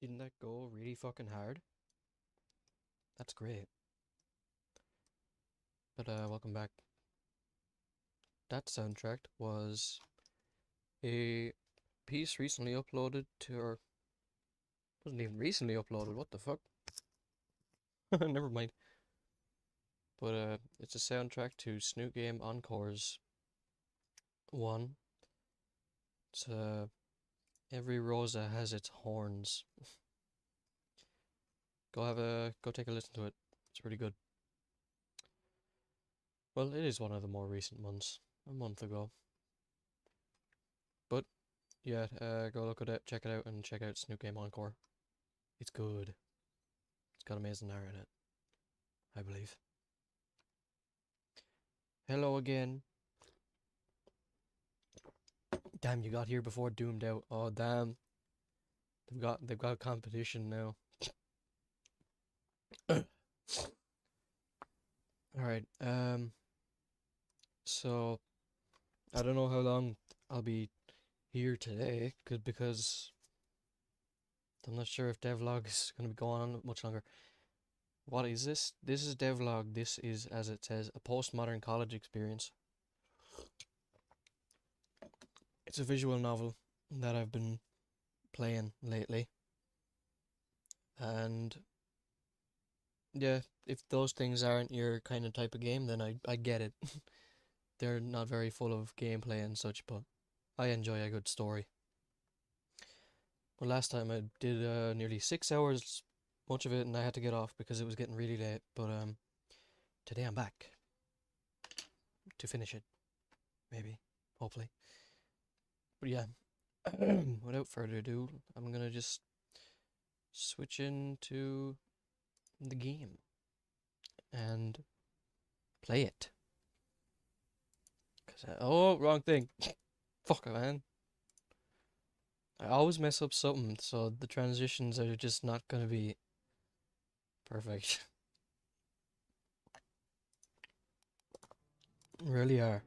Didn't that go really fucking hard? That's great. But welcome back. That soundtrack was a piece recently uploaded to our... wasn't even recently uploaded, what the fuck? Never mind. But it's a soundtrack to Snoot Game Encores 1. It's Every Rosa has its horns. Go take a listen to it. It's pretty good. Well, it is one of the more recent ones. A month ago. But yeah, go look at it, check it out, and check out Snoot Game Encore. It's good. It's got amazing art in it, I believe. Hello again. Damn, you got here before Doomed Out. Oh damn. They've got competition now. Alright, so I don't know how long I'll be here today, because I'm not sure if Devlog is gonna be going on much longer. What is this? This is Devlog. This is, as it says, a postmodern college experience. It's a visual novel that I've been playing lately. And yeah, if those things aren't your kind of type of game, then I get it. They're not very full of gameplay and such, but I enjoy a good story. Well, last time I did nearly 6 hours, much of it, and I had to get off because it was getting really late. But today I'm back to finish it, maybe, hopefully. But yeah, without further ado, I'm gonna just switch into the game and play it. Oh, wrong thing. Fuck, man. I always mess up something, so the transitions are just not gonna be perfect. Really are.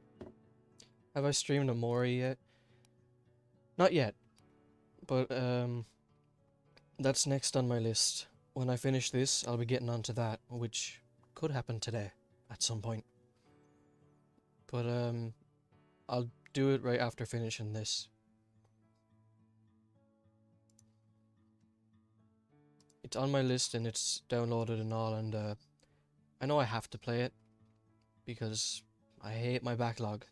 Have I streamed a Mori yet? Not yet, but that's next on my list. When I finish this, I'll be getting onto that, which could happen today at some point. But I'll do it right after finishing this. It's on my list and it's downloaded and all, and I know I have to play it because I hate my backlog.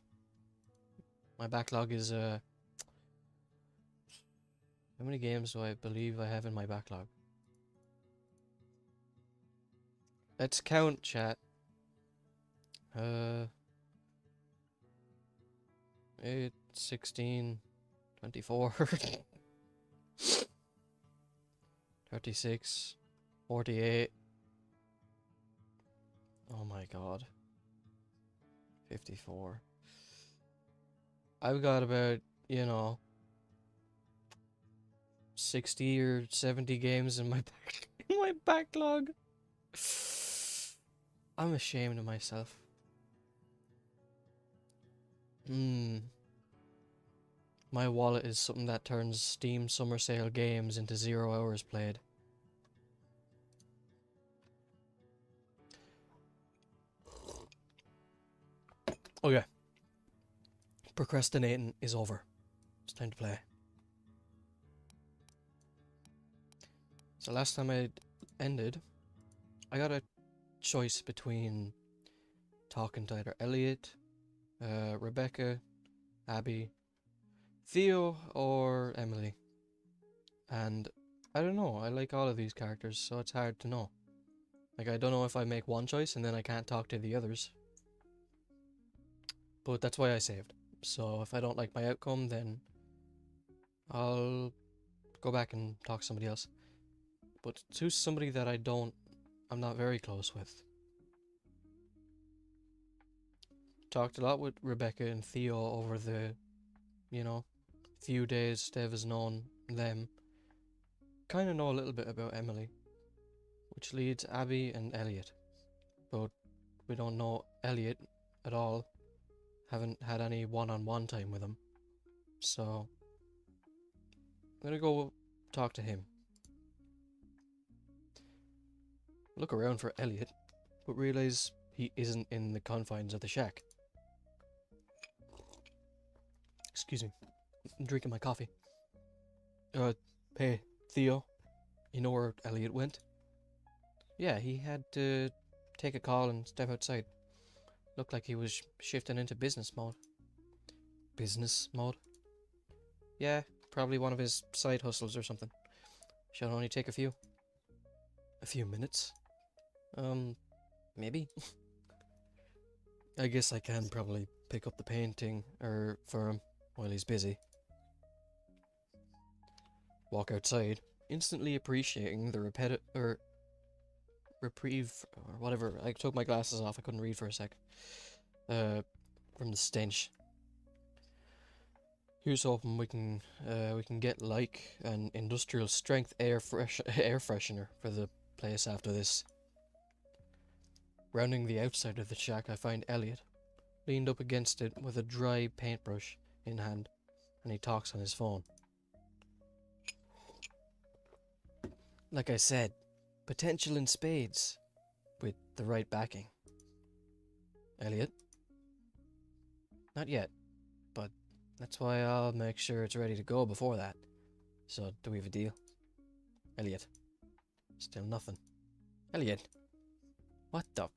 My backlog is how many games do I believe I have in my backlog? Let's count, chat. 8, 16, 24, 36, 48. Oh my god. 54. I've got about, 60 or 70 games in my in my backlog. I'm ashamed of myself. My wallet is something that turns Steam Summer Sale games into 0 hours played. Okay. Procrastinating is over. It's time to play. So last time I ended, I got a choice between talking to either Elliot, Rebecca, Abby, Theo, or Emily. And I don't know, I like all of these characters, so it's hard to know. Like, I don't know if I make one choice and then I can't talk to the others. But that's why I saved. So if I don't like my outcome, then I'll go back and talk to somebody else. But to somebody that I'm not very close with. Talked a lot with Rebecca and Theo over the, few days Dev has known them. Kind of know a little bit about Emily, which leads Abby and Elliot. But we don't know Elliot at all. Haven't had any one-on-one time with him. So I'm gonna go talk to him. Look around for Elliot, but realize he isn't in the confines of the shack. Excuse me. I'm drinking my coffee. Hey, Theo. You know where Elliot went? Yeah, he had to take a call and step outside. Looked like he was shifting into business mode. Business mode? Yeah, probably one of his side hustles or something. Should only take a few. A few minutes? Maybe? I guess I can probably pick up the painting for him while he's busy. Walk outside, instantly appreciating the reprieve or whatever. I took my glasses off, I couldn't read for a sec. From the stench. Here's hoping we can get like an industrial strength air freshener for the place after this. Rounding the outside of the shack, I find Elliot, leaned up against it with a dry paintbrush in hand, and he talks on his phone. Like I said, potential in spades, with the right backing. Elliot? Not yet, but that's why I'll make sure it's ready to go before that. So, do we have a deal? Elliot. Still nothing. Elliot. What the?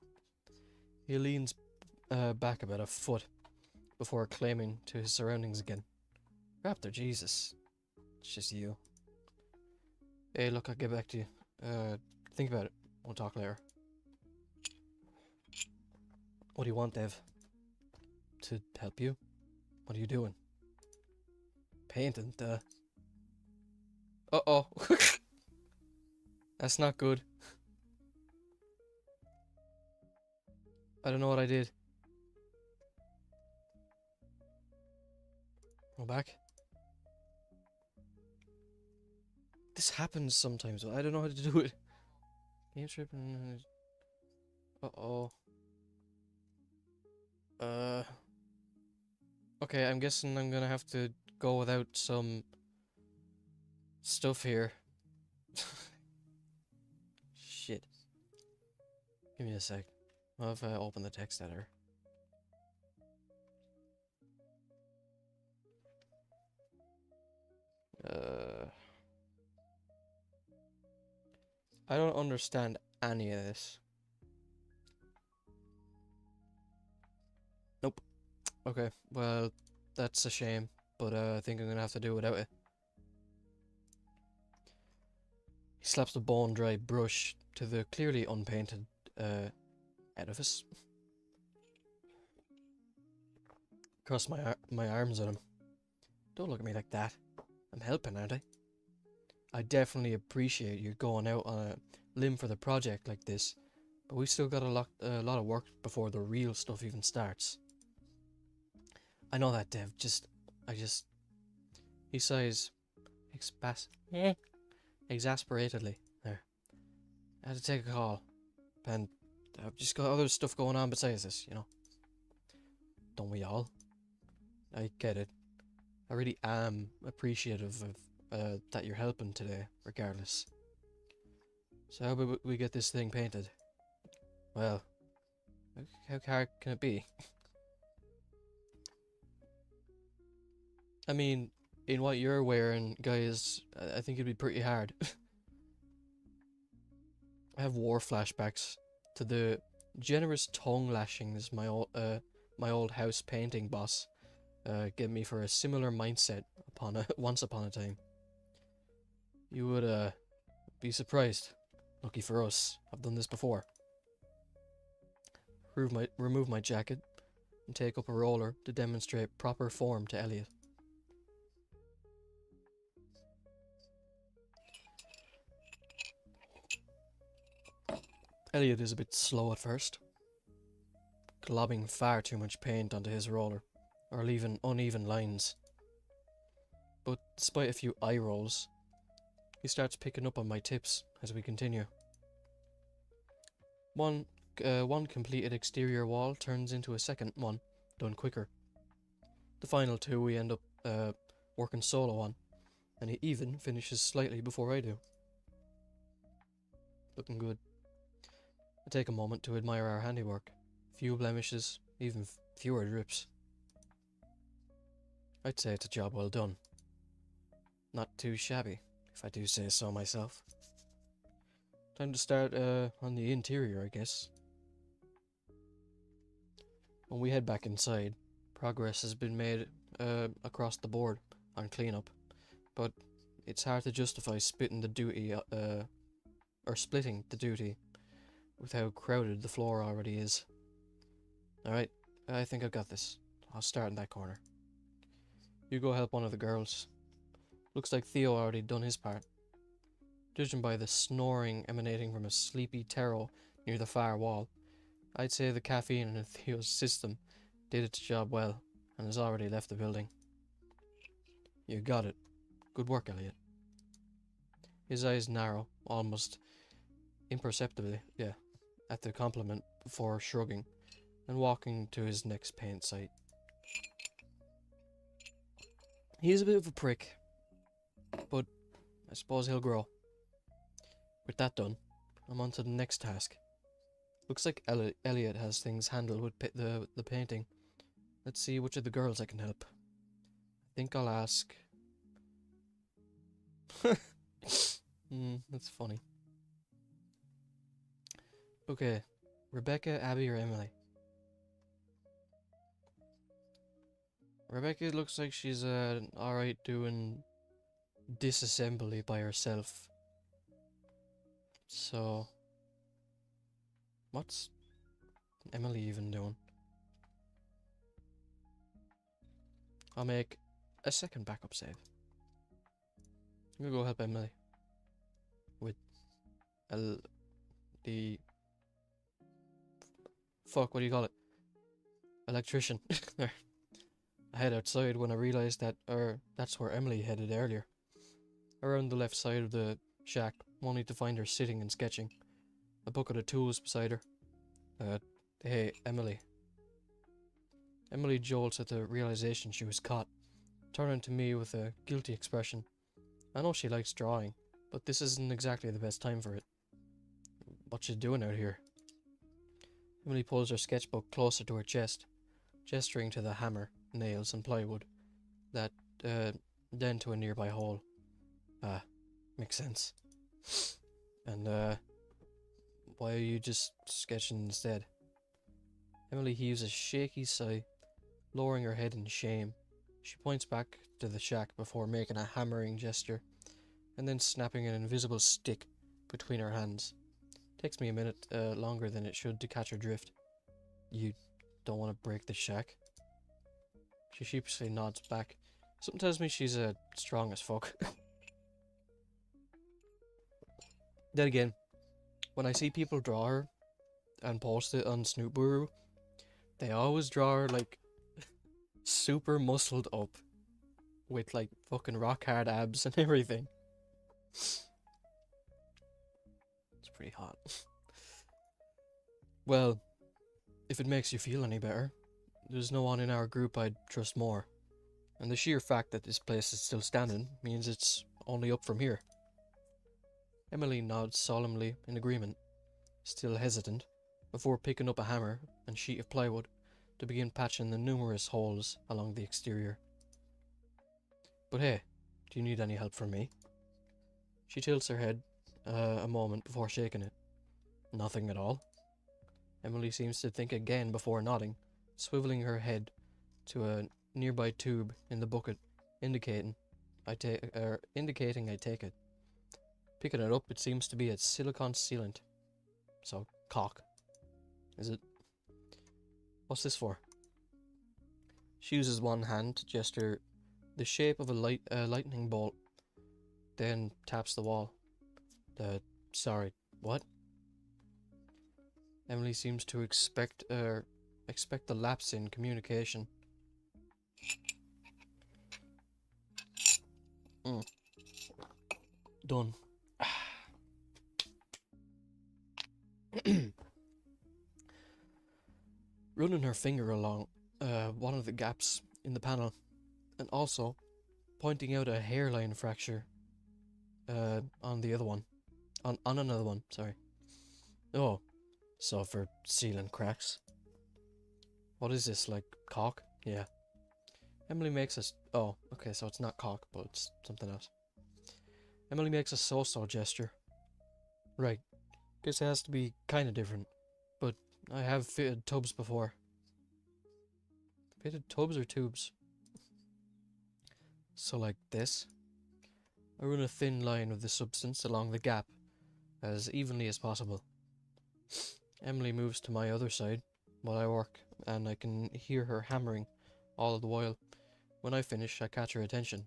He leans back about a foot before claiming to his surroundings again. Raptor, Jesus. It's just you. Hey, look, I'll get back to you. Think about it. We'll talk later. What do you want, Dev? To help you? What are you doing? Painting, duh. Uh-oh. That's not good. I don't know what I did. Go back. This happens sometimes, but I don't know how to do it. Game trip and... Uh-oh. Okay, I'm guessing I'm gonna have to go without some stuff here. Shit. Give me a sec. What if I open the text editor? I don't understand any of this. Nope. Okay, well, that's a shame, but I think I'm gonna have to do without it. He slaps the bone-dry brush to the clearly unpainted edifice. Cross my arms at him. Don't look at me like that. I'm helping, aren't I? I definitely appreciate you going out on a limb for the project like this, but we still got a lot of work before the real stuff even starts. I know that, Dev. He sighs, exasperatedly. There. I had to take a call, and I've just got other stuff going on besides this, you know. Don't we all? I get it. I really am appreciative of that you're helping today, regardless. So how about we get this thing painted? Well, how hard can it be? I mean, in what you're wearing, guys, I think it'd be pretty hard. I have war flashbacks to the generous tongue lashings my old house painting boss gave me for a similar mindset once upon a time. You would be surprised. Lucky for us, I've done this before. Remove my jacket and take up a roller to demonstrate proper form to Elliot. Elliot is a bit slow at first, globbing far too much paint onto his roller, or leaving uneven lines. But despite a few eye rolls, he starts picking up on my tips as we continue. One completed exterior wall turns into a second one, done quicker. The final two we end up working solo on, and he even finishes slightly before I do. Looking good. I take a moment to admire our handiwork. Few blemishes, even fewer drips. I'd say it's a job well done. Not too shabby, if I do say so myself. Time to start on the interior, I guess. When we head back inside, progress has been made across the board on cleanup, but it's hard to justify splitting the duty with how crowded the floor already is. Alright, I think I've got this. I'll start in that corner. You go help one of the girls. Looks like Theo already done his part. Judging by the snoring emanating from a sleepy Taro near the far wall, I'd say the caffeine in Theo's system did its job well and has already left the building. You got it. Good work, Elliot. His eyes narrow, almost imperceptibly, at the compliment before shrugging and walking to his next paint site. He's a bit of a prick, but I suppose he'll grow. With that done, I'm on to the next task. Looks like Elliot has things handled with the painting. Let's see which of the girls I can help. I think I'll ask... that's funny. Okay, Rebecca, Abby, or Emily? Rebecca looks like she's alright doing disassembly by herself. So, what's Emily even doing? I'll make a second backup save. I'm gonna go help Emily with the fuck, what do you call it? Electrician. There. I head outside when I realised that that's where Emily headed earlier. Around the left side of the shack, only to find her sitting and sketching. A bucket of tools beside her. Hey, Emily. Emily jolts at the realisation she was caught, turning to me with a guilty expression. I know she likes drawing, but this isn't exactly the best time for it. What you doing out here? Emily pulls her sketchbook closer to her chest, gesturing to the hammer, nails and plywood, then to a nearby hole. Ah, makes sense. And, why are you just sketching instead? Emily heaves a shaky sigh, lowering her head in shame. She points back to the shack before making a hammering gesture, and then snapping an invisible stick between her hands. Takes me a minute longer than it should to catch her drift. You don't want to break the shack? She sheepishly nods back. Something tells me she's strong as fuck. Then again, when I see people draw her and post it on Snoopburu, they always draw her like super muscled up with like fucking rock hard abs and everything. It's pretty hot. Well, if it makes you feel any better, there's no one in our group I'd trust more. And the sheer fact that this place is still standing means it's only up from here. Emily nods solemnly in agreement, still hesitant, before picking up a hammer and sheet of plywood to begin patching the numerous holes along the exterior. But hey, do you need any help from me? She tilts her head a moment before shaking it. Nothing at all. Emily seems to think again before nodding, swiveling her head to a nearby tube in the bucket, indicating I take it. Picking it up, it seems to be a silicone sealant. So, cock. Is it? What's this for? She uses one hand to gesture the shape of a lightning bolt, then taps the wall. Sorry, what? Emily seems to expect a lapse in communication. Done. Running her finger along one of the gaps in the panel, and also pointing out a hairline fracture on the other one. On another one, sorry. Oh, So for sealing cracks. What is this, like caulk? Yeah. Emily makes us. Oh, okay, so it's not caulk, but it's something else. Emily makes a so-so gesture. Right. Guess it has to be kind of different. But I have fitted tubs before. Fitted tubs or tubes? So like this. I run a thin line of the substance along the gap as evenly as possible. Emily moves to my other side while I work, and I can hear her hammering all the while. When I finish, I catch her attention.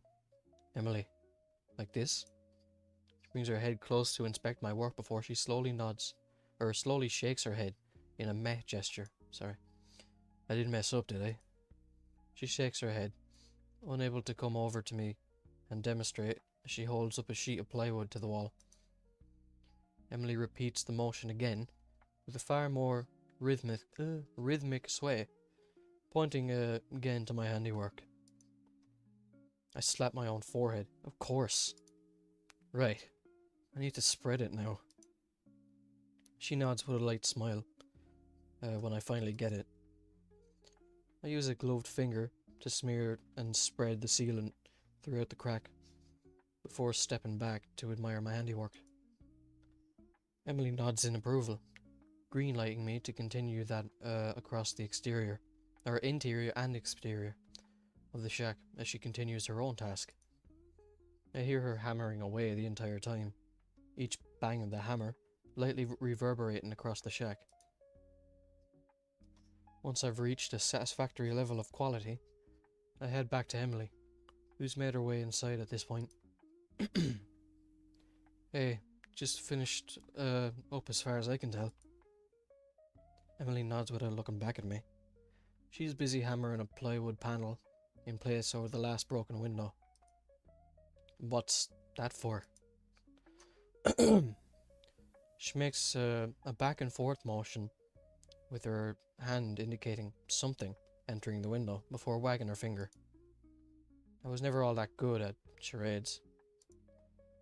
Emily, like this? She brings her head close to inspect my work before she slowly nods, or slowly shakes her head in a meh gesture. Sorry. I didn't mess up, did I? She shakes her head, unable to come over to me and demonstrate as she holds up a sheet of plywood to the wall. Emily repeats the motion again with a far more rhythmic sway, pointing again to my handiwork. I slap my own forehead. Of course. Right. I need to spread it now. She nods with a light smile when I finally get it. I use a gloved finger to smear and spread the sealant throughout the crack before stepping back to admire my handiwork. Emily nods in approval, green-lighting me to continue that across the interior and exterior of the shack as she continues her own task. I hear her hammering away the entire time, each bang of the hammer lightly reverberating across the shack. Once I've reached a satisfactory level of quality, I head back to Emily, who's made her way inside at this point. Hey, just finished up as far as I can tell. Emily nods without looking back at me. She's busy hammering a plywood panel in place over the last broken window. What's that for? She makes a back and forth motion with her hand indicating something entering the window before wagging her finger. I was never all that good at charades.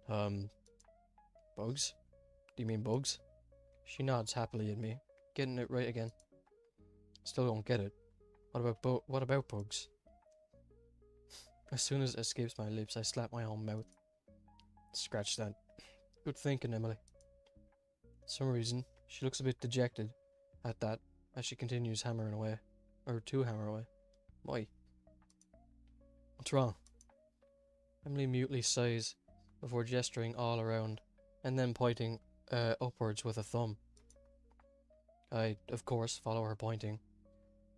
Bugs? Do you mean bugs? She nods happily at me, getting it right again. Still don't get it. What about bugs? As soon as it escapes my lips, I slap my own mouth. Scratch that. Good thinking, Emily. For some reason, she looks a bit dejected at that as she continues hammering away. Or to hammer away. Why? What's wrong? Emily mutely sighs before gesturing all around and then pointing upwards with a thumb. I, of course, follow her pointing,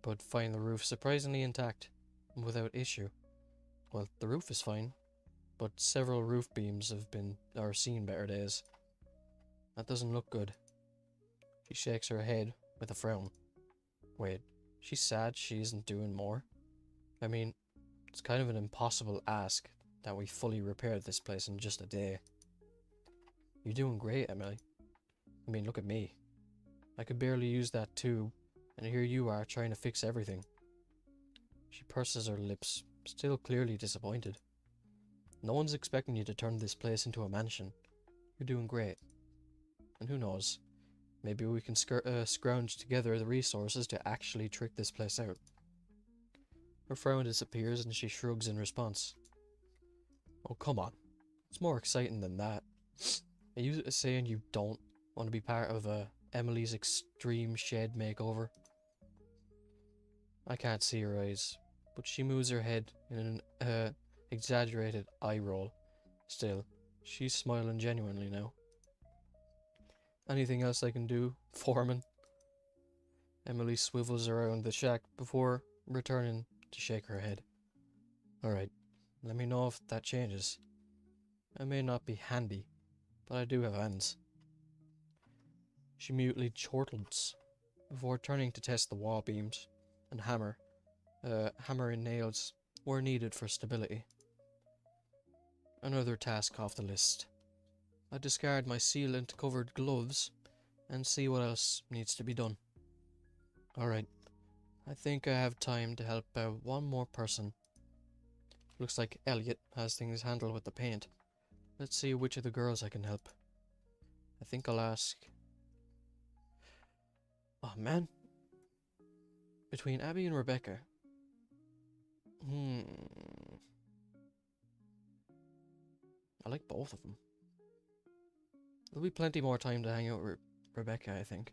but find the roof surprisingly intact and without issue. Well, the roof is fine, but several roof beams have seen better days. That doesn't look good. She shakes her head with a frown. Wait, she's sad she isn't doing more? I mean, it's kind of an impossible ask that we fully repaired this place in just a day. You're doing great, Emily. I mean, look at me. I could barely use that tube, and here you are trying to fix everything. She purses her lips, still clearly disappointed. No one's expecting you to turn this place into a mansion. You're doing great. And who knows, maybe we can scrounge together the resources to actually trick this place out. Her frown disappears and she shrugs in response. Oh, come on. It's more exciting than that. Are you saying you don't want to be part of Emily's extreme shed makeover? I can't see her eyes, but she moves her head in an exaggerated eye roll. Still, she's smiling genuinely now. Anything else I can do, foreman? Emily swivels around the shack before returning to shake her head. Alright, let me know if that changes. I may not be handy, but I do have hands. She mutely chortles before turning to test the wall beams and hammering nails where needed for stability. Another task off the list. I discard my sealant-covered gloves and see what else needs to be done. Alright, I think I have time to help out one more person. Looks like Elliot has things handled with the paint. Let's see which of the girls I can help. I think I'll ask... Oh man, between Abby and Rebecca. Hmm. I like both of them. There'll be plenty more time to hang out with Rebecca, I think.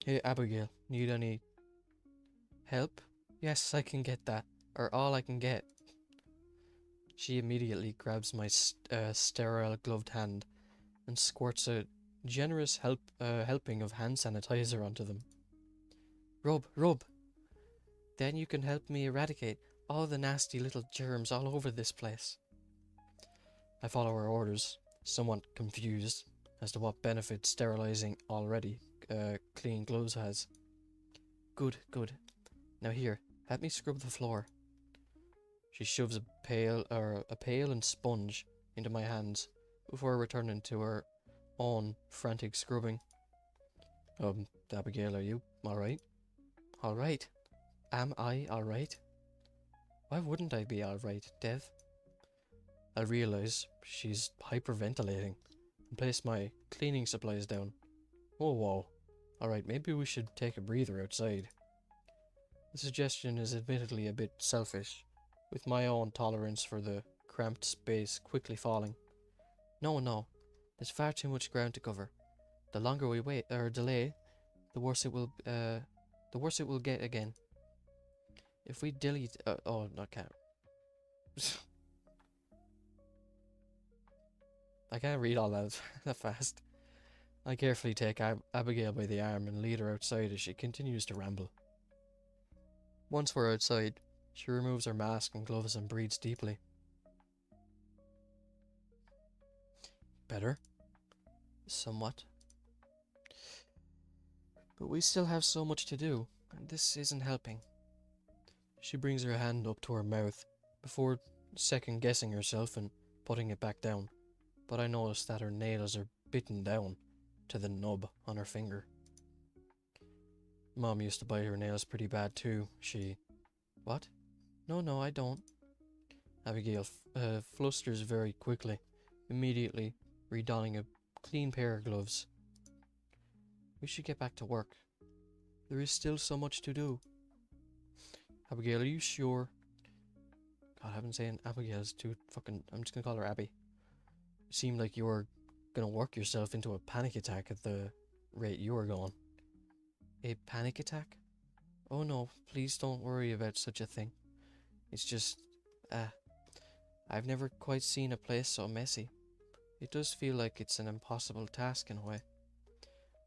Hey, Abigail, need any help? Yes, I can get that. Or all I can get. She immediately grabs my sterile gloved hand and squirts a generous helping of hand sanitizer onto them. Rub, rub. Then you can help me eradicate all the nasty little germs all over this place. I follow her orders, somewhat confused as to what benefit sterilizing already clean gloves has. Good, good. Now here, help me scrub the floor. She shoves a pail and sponge into my hands before returning to her own frantic scrubbing. Abigail, are you alright? Alright? Am I alright? Why wouldn't I be alright, Dev? I realize she's hyperventilating and place my cleaning supplies down. Whoa, whoa. Alright, maybe we should take a breather outside. The suggestion is admittedly a bit selfish, with my own tolerance for the cramped space quickly falling. No, no. There's far too much ground to cover. The longer we wait or delay, the worse it will get again. If we delete oh, no, I can't. I can't read all that that fast. I carefully take Abigail by the arm and lead her outside as she continues to ramble. Once we're outside, she removes her mask and gloves and breathes deeply. Better? Somewhat. But we still have so much to do, and this isn't helping. She brings her hand up to her mouth before second-guessing herself and putting it back down, but I notice that her nails are bitten down to the nub on her finger. Mom used to bite her nails pretty bad too. What? No, I don't. Abigail flusters very quickly, immediately redonning a clean pair of gloves. We should get back to work. There is still so much to do. Abigail, are you sure? God, I've been saying Abigail's too fucking... I'm just gonna call her Abby. It seemed like you were gonna work yourself into a panic attack at the rate you were going. A panic attack? Oh no, please don't worry about such a thing. It's just... I've never quite seen a place so messy. It does feel like it's an impossible task in a way.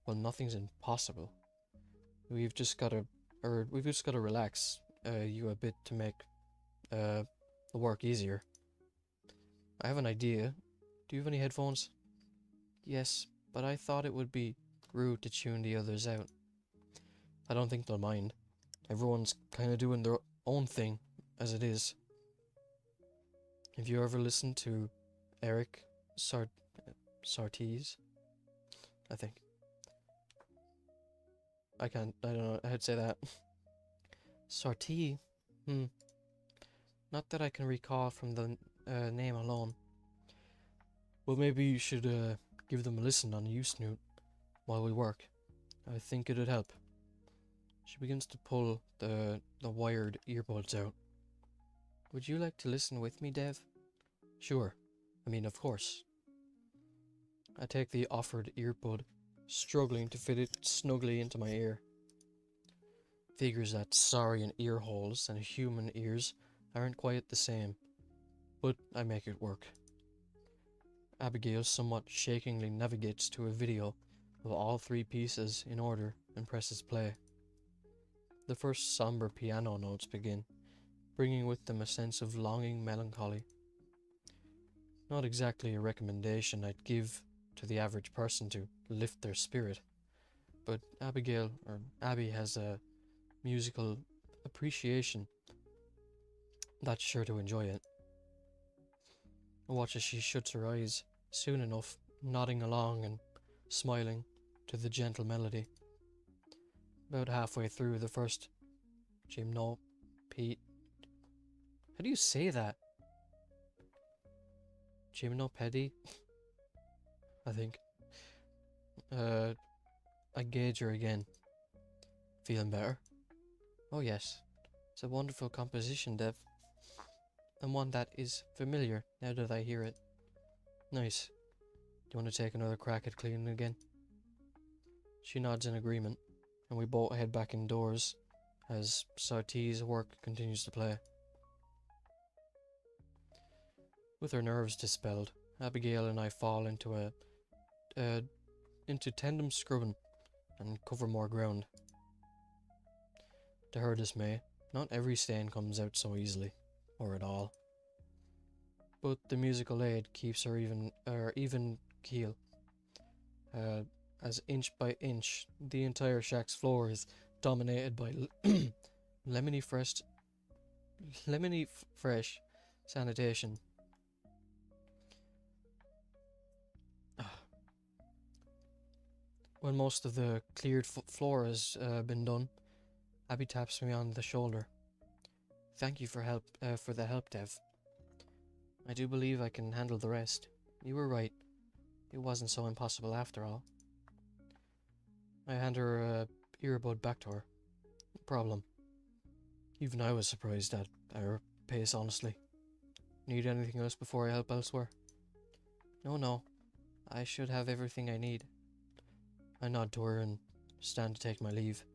Well, nothing's impossible. We've just gotta relax you a bit to make the work easier. I have an idea. Do you have any headphones? Yes, but I thought it would be rude to tune the others out. I don't think they'll mind. Everyone's kind of doing their own thing as it is. Have you ever listened to Eric Sartees? I think. I don't know how to say that. Sartee? Not that I can recall from the name alone. Well, maybe you should give them a listen on Usnoot while we work. I think it'd help. She begins to pull the wired earbuds out. Would you like to listen with me, Dev? Sure. I mean, of course. I take the offered earbud, struggling to fit it snugly into my ear. Figures that saurian ear holes and human ears aren't quite the same, but I make it work. Abigail somewhat shakingly navigates to a video of all three pieces in order and presses play. The first somber piano notes begin, bringing with them a sense of longing melancholy. Not exactly a recommendation I'd give to the average person to lift their spirit, but Abby has a musical appreciation that's sure to enjoy it. I watch as she shuts her eyes, soon enough nodding along and smiling to the gentle melody. About halfway through the first Jim, no, Pete. How do you say that? Gymnopedy? I think. Agrigator again. Feeling better? Oh yes. It's a wonderful composition, Dev. And one that is familiar now that I hear it. Nice. Do you want to take another crack at cleaning again? She nods in agreement, and we both head back indoors as Sarti's work continues to play. With her nerves dispelled, Abigail and I fall into into tandem scrubbing and cover more ground. To her dismay, not every stain comes out so easily, or at all. But the musical aid keeps her even keel, as inch by inch the entire shack's floor is dominated by lemony fresh sanitation. When most of the cleared floor has been done, Abby taps me on the shoulder. Thank you for the help, Dev. I do believe I can handle the rest. You were right. It wasn't so impossible after all. I hand her a earbud back to her. No problem. Even I was surprised at our pace, honestly. Need anything else before I help elsewhere? No. I should have everything I need. I nod to her and stand to take my leave.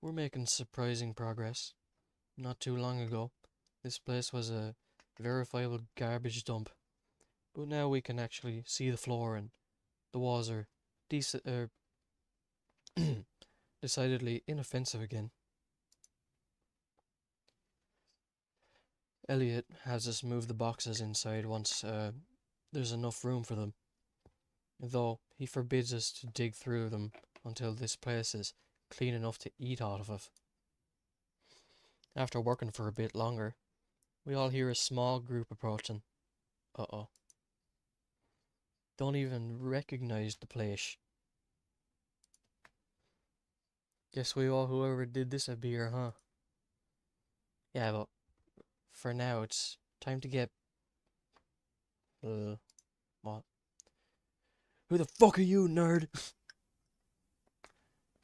We're making surprising progress. Not too long ago, this place was a verifiable garbage dump. But now we can actually see the floor and the walls are decidedly inoffensive again. Elliot has us move the boxes inside once there's enough room for them, though he forbids us to dig through them until this place is clean enough to eat out of. After working for a bit longer, we all hear a small group approaching. Uh-oh. Don't even recognize the place. Guess we all, whoever did this, would be here, huh? Yeah, but for now, it's time to get... what? Who the fuck are you, nerd?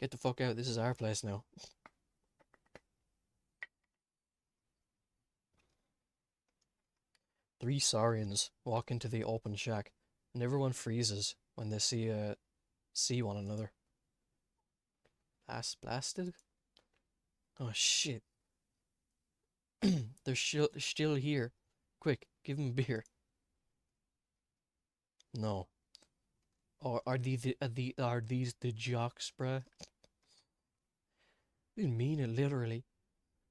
Get the fuck out, this is our place now. 3 saurians walk into the open shack, and everyone freezes when they see one another. Blasted? Oh shit. They're still here. Quick, give them beer. No. Or are these the jocks, bruh? I didn't mean it literally.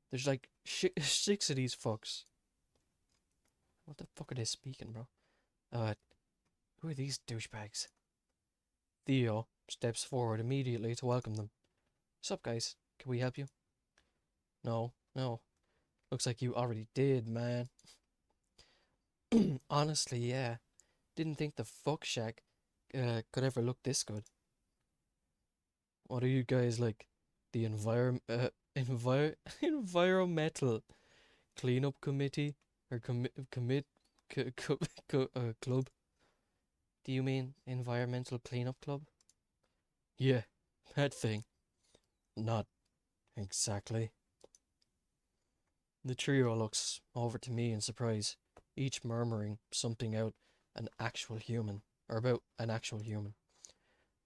There's like 6 of these fucks. What the fuck are they speaking, bro? Who are these douchebags? Theo steps forward immediately to welcome them. Sup, guys? Can we help you? No. Looks like you already did, man. Honestly, yeah. Didn't think the fuck shack could ever look this good. What are you guys like? The environmental cleanup committee or club? Do you mean environmental cleanup club? Yeah, that thing. Not exactly. The trio looks over to me in surprise, each murmuring something about an actual human.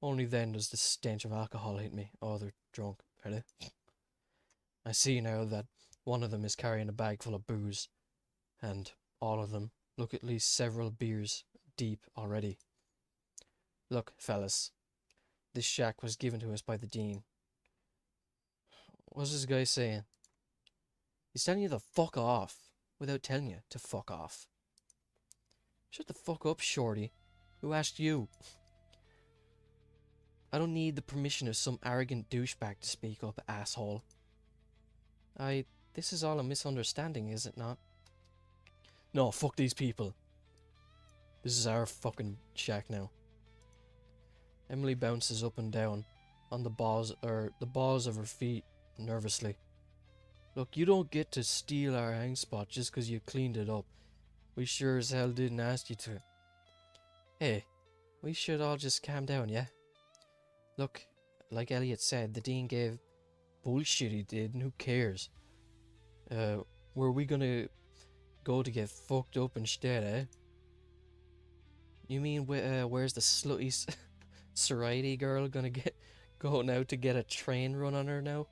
Only then does the stench of alcohol hit me. Oh, they're drunk, are they? I see now that one of them is carrying a bag full of booze, and all of them look at least several beers deep already. Look, fellas, this shack was given to us by the Dean. What's this guy saying? He's telling you to fuck off, without telling you to fuck off. Shut the fuck up, shorty. Who asked you? I don't need the permission of some arrogant douchebag to speak up, asshole. This is all a misunderstanding, is it not? No, fuck these people. This is our fucking shack now. Emily bounces up and down on the balls of her feet nervously. Look, you don't get to steal our hang spot just 'cause you cleaned it up. We sure as hell didn't ask you to. Hey, we should all just calm down, yeah? Look, like Elliot said, the Dean gave bullshit he did, and who cares? Were we gonna go to get fucked up instead, eh? You mean, where's the slutty sorority girl gonna going out to get a train run on her now?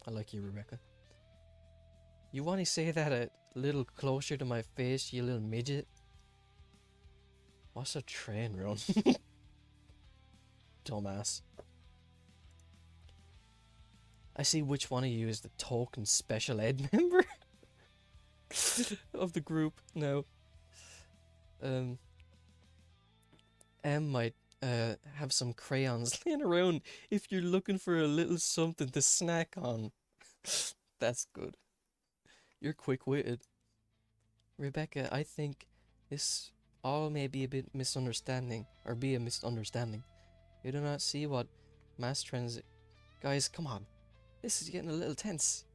I like you, Rebecca. You want to say that a little closer to my face, you little midget? What's a train run? Dumbass. I see which one of you is the token special ed member of the group now. M might have some crayons laying around if you're looking for a little something to snack on. That's good. You're quick-witted. Rebecca, I think this all may be a bit misunderstanding, or be a misunderstanding. You do not see what mass transit... Guys, come on. This is getting a little tense.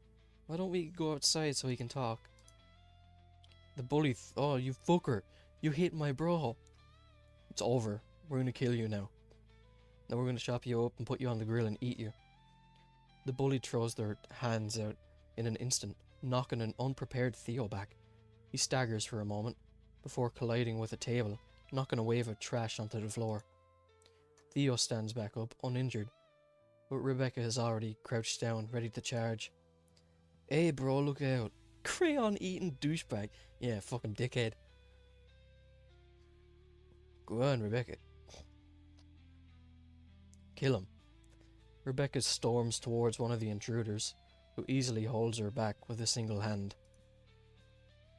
Why don't we go outside so we can talk? The bully... Oh, you fucker. You hit my bro. It's over. We're gonna kill you now. Now we're gonna chop you up and put you on the grill and eat you. The bully throws their hands out in an instant, knocking an unprepared Theo back. He staggers for a moment, before colliding with a table, knocking a wave of trash onto the floor. Theo stands back up, uninjured, but Rebecca has already crouched down, ready to charge. Hey bro, look out. Crayon-eating douchebag. Yeah, fucking dickhead. Go on, Rebecca. Kill him. Rebecca storms towards one of the intruders, who easily holds her back with a single hand.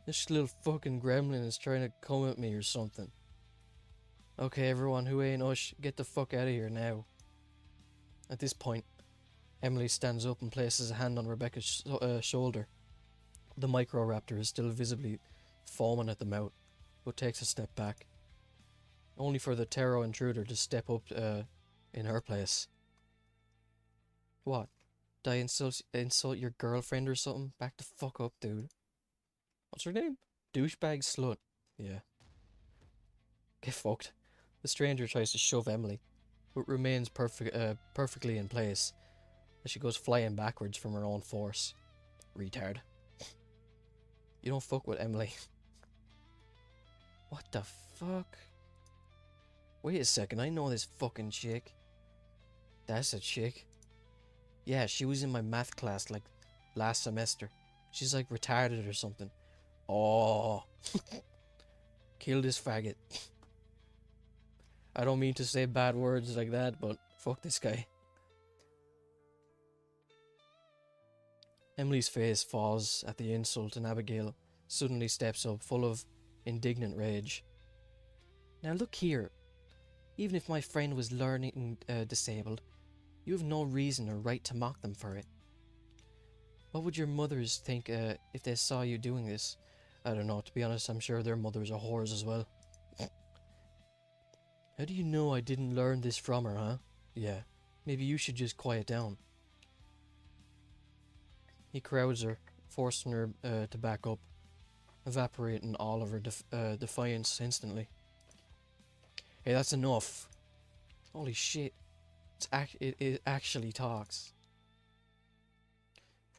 This little fucking gremlin is trying to come at me or something. Okay, everyone who ain't us, get the fuck out of here now. At this point, Emily stands up and places a hand on Rebecca's shoulder. The Microraptor is still visibly foaming at the mouth, but takes a step back, only for the Terro intruder to step up in her place. What? Did I insult your girlfriend or something? Back the fuck up, dude. What's her name? Douchebag slut. Yeah. Get fucked. The stranger tries to shove Emily, but remains perfectly in place as she goes flying backwards from her own force. Retard. You don't fuck with Emily. What the fuck? Wait a second, I know this fucking chick. That's a chick. Yeah, she was in my math class like last semester. She's like retarded or something. Oh. Kill this faggot. I don't mean to say bad words like that, but fuck this guy. Emily's face falls at the insult and Abigail suddenly steps up, full of indignant rage. Now look here. Even if my friend was learning disabled, you have no reason or right to mock them for it. What would your mothers think if they saw you doing this? I don't know, to be honest, I'm sure their mothers are whores as well. How do you know I didn't learn this from her, huh? Yeah, maybe you should just quiet down. He crowds her, forcing her to back up, evaporating all of her defiance instantly. Hey, that's enough. Holy shit. It actually talks.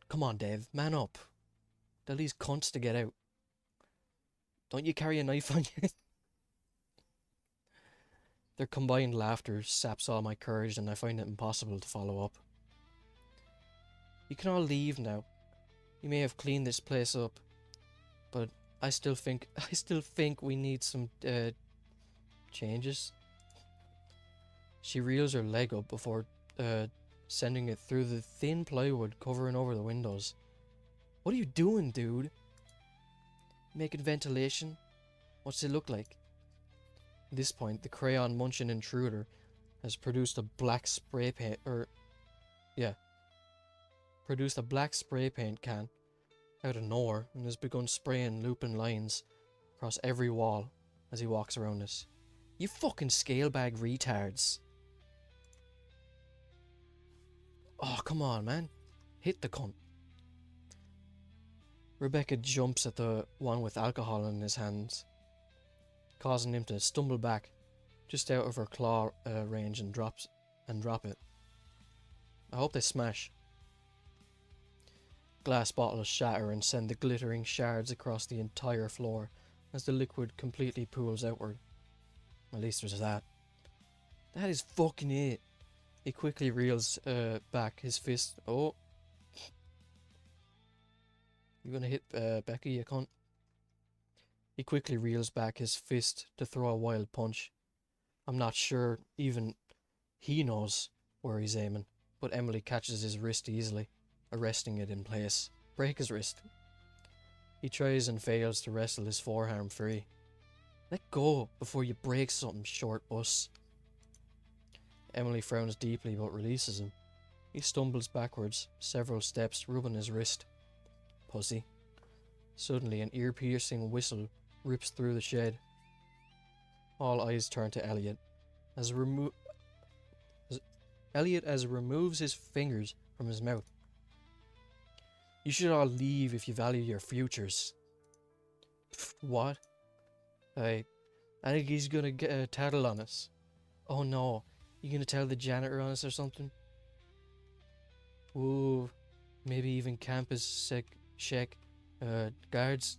Come on, Dev, man up. Tell these cunts to get out. Don't you carry a knife on you? Their combined laughter saps all my courage and I find it impossible to follow up. You can all leave now. You may have cleaned this place up, but I still think we need some changes. She reels her leg up before sending it through the thin plywood covering over the windows. What are you doing, dude? Making ventilation? What's it look like? At this point, the crayon munching intruder has produced a black spray paint, produced a black spray paint can out of nowhere and has begun spraying looping lines across every wall as he walks around us. You fucking scalebag retards. Oh, come on, man. Hit the cunt. Rebecca jumps at the one with alcohol in his hands, causing him to stumble back just out of her claw range and drop it. I hope they smash. Glass bottles shatter and send the glittering shards across the entire floor as the liquid completely pools outward. At least there's that. That is fucking it. He quickly reels back his fist. Oh. You gonna hit Becky, you cunt? He quickly reels back his fist to throw a wild punch. I'm not sure even he knows where he's aiming, but Emily catches his wrist easily, arresting it in place. Break his wrist. He tries and fails to wrestle his forearm free. Let go before you break something, short bus. Emily frowns deeply but releases him. He stumbles backwards, several steps, rubbing his wrist. Pussy. Suddenly an ear-piercing whistle rips through the shed. All eyes turn to Elliot. Elliot removes his fingers from his mouth. You should all leave if you value your futures. What? I think he's gonna get a tattle on us. Oh no, you gonna tell the janitor on us or something? Ooh, maybe even campus check guards.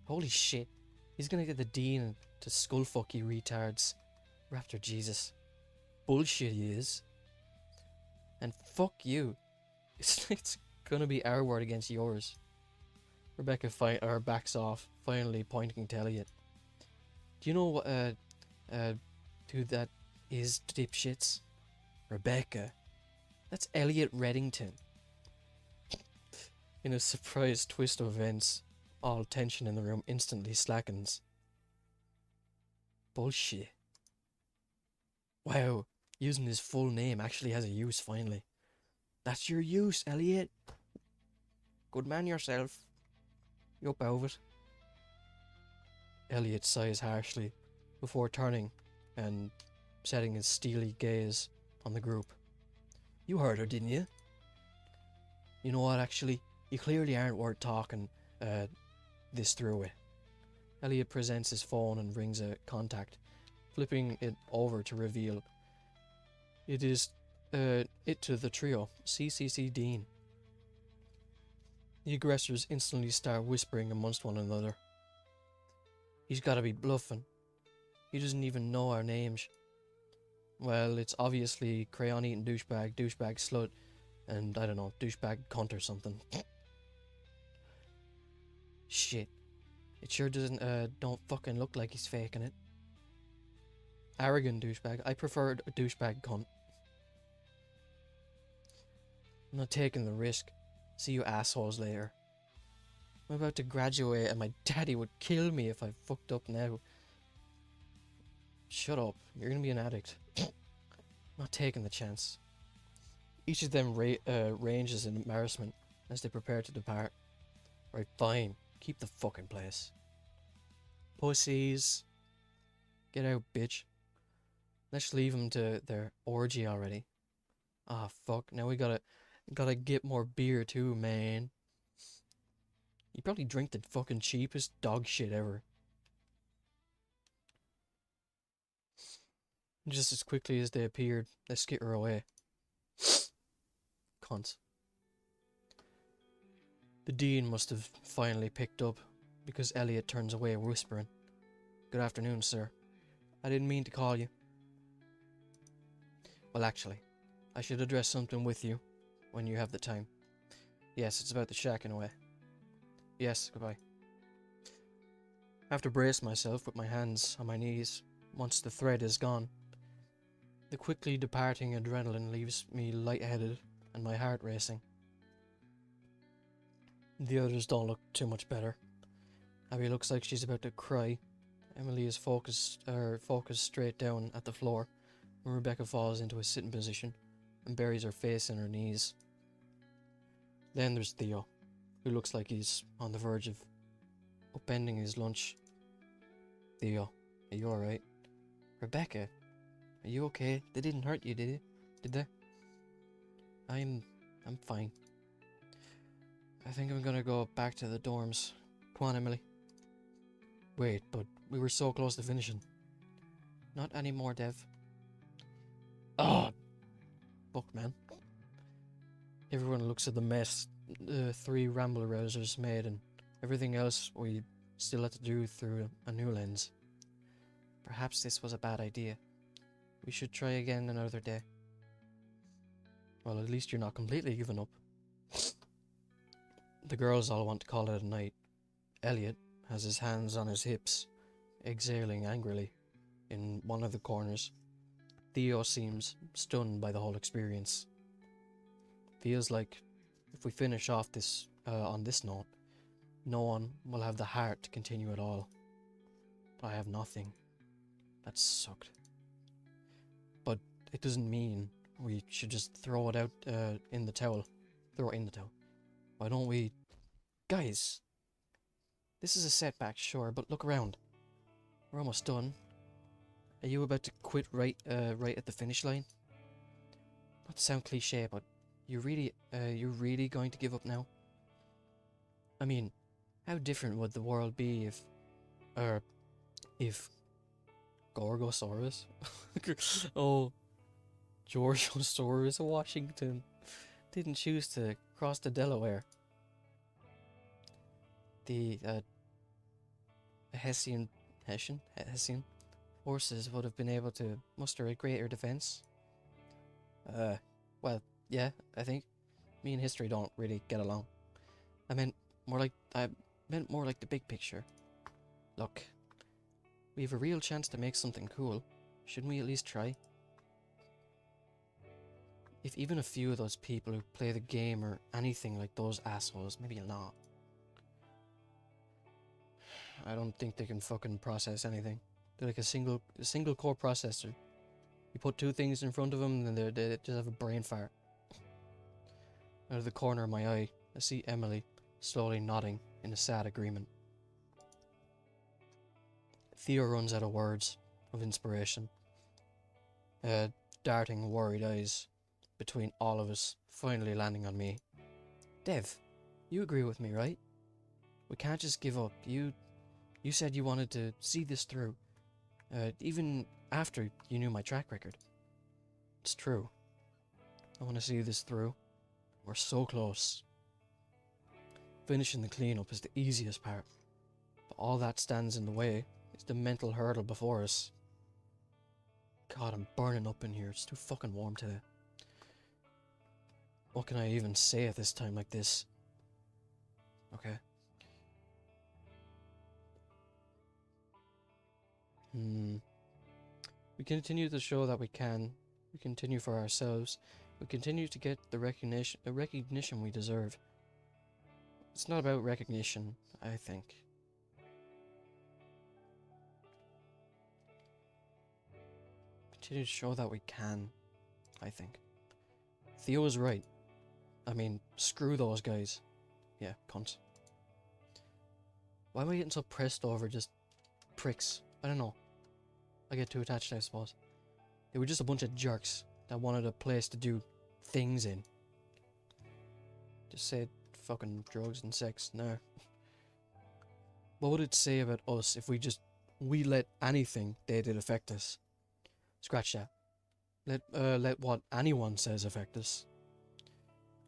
Holy shit, he's gonna get the dean to skullfuck you retards. Raptor Jesus. Bullshit he is. And fuck you. It's gonna be our word against yours. Rebecca backs off, finally pointing to Elliot. Do you know what who that is, dipshits? Rebecca. That's Elliot Reddington. In a surprise twist of events, all tension in the room instantly slackens. Bullshit. Wow, using his full name actually has a use finally. That's your use, Elliot. Good man yourself. You up out of it? Elliot sighs harshly before turning and setting his steely gaze on the group. You heard her, didn't you? You know what, actually? You clearly aren't worth talking this through with. Elliot presents his phone and rings a contact, flipping it over to reveal it is it to the trio, CCC Dean. The aggressors instantly start whispering amongst one another. He's gotta be bluffing. He doesn't even know our names. Well, it's obviously crayon-eating douchebag, douchebag slut, and I don't know, douchebag cunt or something. Shit. It sure don't fucking look like he's faking it. Arrogant douchebag. I preferred a douchebag cunt. I'm not taking the risk. See you assholes later. I'm about to graduate and my daddy would kill me if I fucked up now. Shut up. You're gonna be an addict. Not taking the chance. Each of them ranges in embarrassment as they prepare to depart. Right, fine. Keep the fucking place. Pussies. Get out, bitch. Let's leave them to their orgy already. Ah, fuck. Now we gotta get more beer too, man. You probably drink the fucking cheapest dog shit ever. Just as quickly as they appeared, they skitter away. Cunts. The dean must have finally picked up, because Elliot turns away whispering, "Good afternoon, sir. I didn't mean to call you. Well, actually, I should address something with you when you have the time. Yes, it's about the shack in a way. Yes, goodbye." I have to brace myself with my hands on my knees once the thread is gone. The quickly departing adrenaline leaves me lightheaded and my heart racing. The others don't look too much better. Abby looks like she's about to cry. Emily is focused straight down at the floor, and Rebecca falls into a sitting position and buries her face in her knees. Then there's Theo, who looks like he's on the verge of upending his lunch. Theo, are you alright? Rebecca, are you okay? They didn't hurt you, did they? I'm fine. I think I'm gonna go back to the dorms. Come on, Emily. Wait, but we were so close to finishing. Not anymore, Dev. Oh, fuck, man. Everyone looks at the mess the 3 ramble rousers made, and everything else we still had to do through a new lens. Perhaps this was a bad idea. We should try again another day. Well, at least you're not completely given up. The girls all want to call it a night. Elliot has his hands on his hips, exhaling angrily in one of the corners. Theo seems stunned by the whole experience. Feels like if we finish off this on this note, no one will have the heart to continue at all. But I have nothing. That sucked. But it doesn't mean we should just throw it out in the towel. Throw it in the towel. Why don't we... Guys! This is a setback, sure, but look around. We're almost done. Are you about to quit right at the finish line? Not to sound cliche, but you're really going to give up now? I mean, how different would the world be if Gorgosaurus? Oh, Georgosaurus of Washington didn't choose to cross the Delaware. The Hessian forces would have been able to muster a greater defense. Well, yeah, I think me and history don't really get along. I meant more like the big picture. Look, we have a real chance to make something cool. Shouldn't we at least try? If even a few of those people who play the game are anything like those assholes, maybe not. I don't think they can fucking process anything. They're like a single core processor. You put 2 things in front of them and they just have a brain fart. Out of the corner of my eye, I see Emily slowly nodding in a sad agreement. Theo runs out of words of inspiration. Darting worried eyes between all of us, finally landing on me. Dev, you agree with me, right? We can't just give up. You said you wanted to see this through, even after you knew my track record. It's true. I want to see this through. We're so close. Finishing the cleanup is the easiest part, but all that stands in the way is the mental hurdle before us. God, I'm burning up in here. It's too fucking warm today. What can I even say at this time like this? Okay. We continue to show that we can. We continue for ourselves. We continue to get the recognition we deserve. It's not about recognition, I think. Continue to show that we can, I think. Theo was right. I mean, screw those guys. Yeah, cunts. Why am I getting so pressed over just pricks? I don't know. I get too attached, I suppose. They were just a bunch of jerks that wanted a place to do things in. Just said fucking drugs and sex. No. What would it say about us if we let anything they did affect us? Scratch that. Let what anyone says affect us.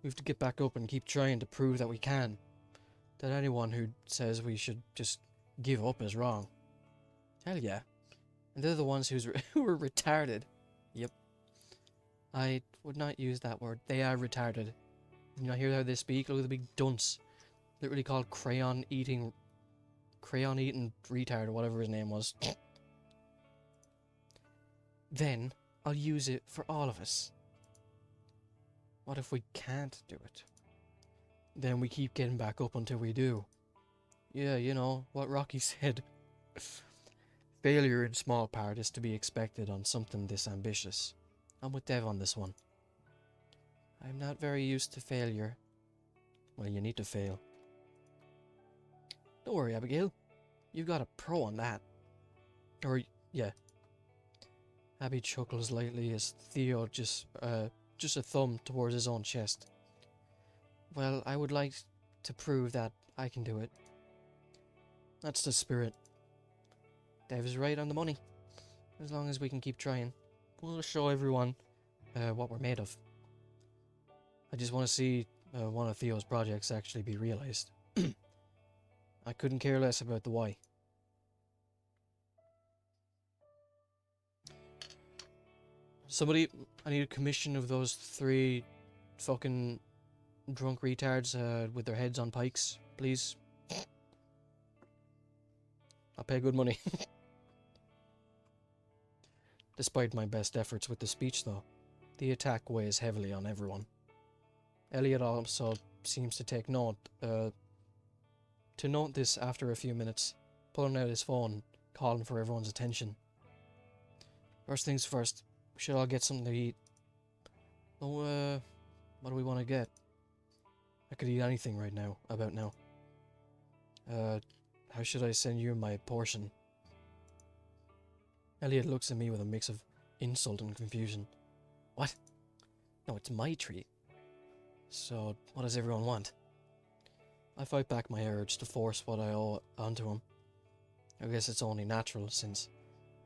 We have to get back up and keep trying to prove that we can. That anyone who says we should just give up is wrong. Hell yeah. And they're the ones who are retarded. Yep. I would not use that word. They are retarded. You not hear how they speak? Look at the big dunce. Literally called crayon eating retard or whatever his name was. Then I'll use it for all of us. What if we can't do it? Then we keep getting back up until we do. Yeah, you know, what Rocky said. Failure in small part is to be expected on something this ambitious. I'm with Dev on this one. I'm not very used to failure. Well, you need to fail. Don't worry, Abigail. You've got a pro on that. Or, yeah. Abby chuckles lightly as Theo just just a thumb towards his own chest. Well, I would like to prove that I can do it. That's the spirit. Dave is right on the money. As long as we can keep trying, we'll show everyone what we're made of. I just want to see one of Theo's projects actually be realized. I couldn't care less about the why. Somebody, I need a commission of those 3 fucking drunk retards with their heads on pikes, please. I'll pay good money. Despite my best efforts with the speech though, the attack weighs heavily on everyone. Elliot also seems to take note, to note this after a few minutes, pulling out his phone, calling for everyone's attention. First things first, we should all get something to eat. Oh, what do we want to get? I could eat anything right now, about now. How should I send you my portion? Elliot looks at me with a mix of insult and confusion. What? No, it's my treat. So, what does everyone want? I fight back my urge to force what I owe onto him. I guess it's only natural since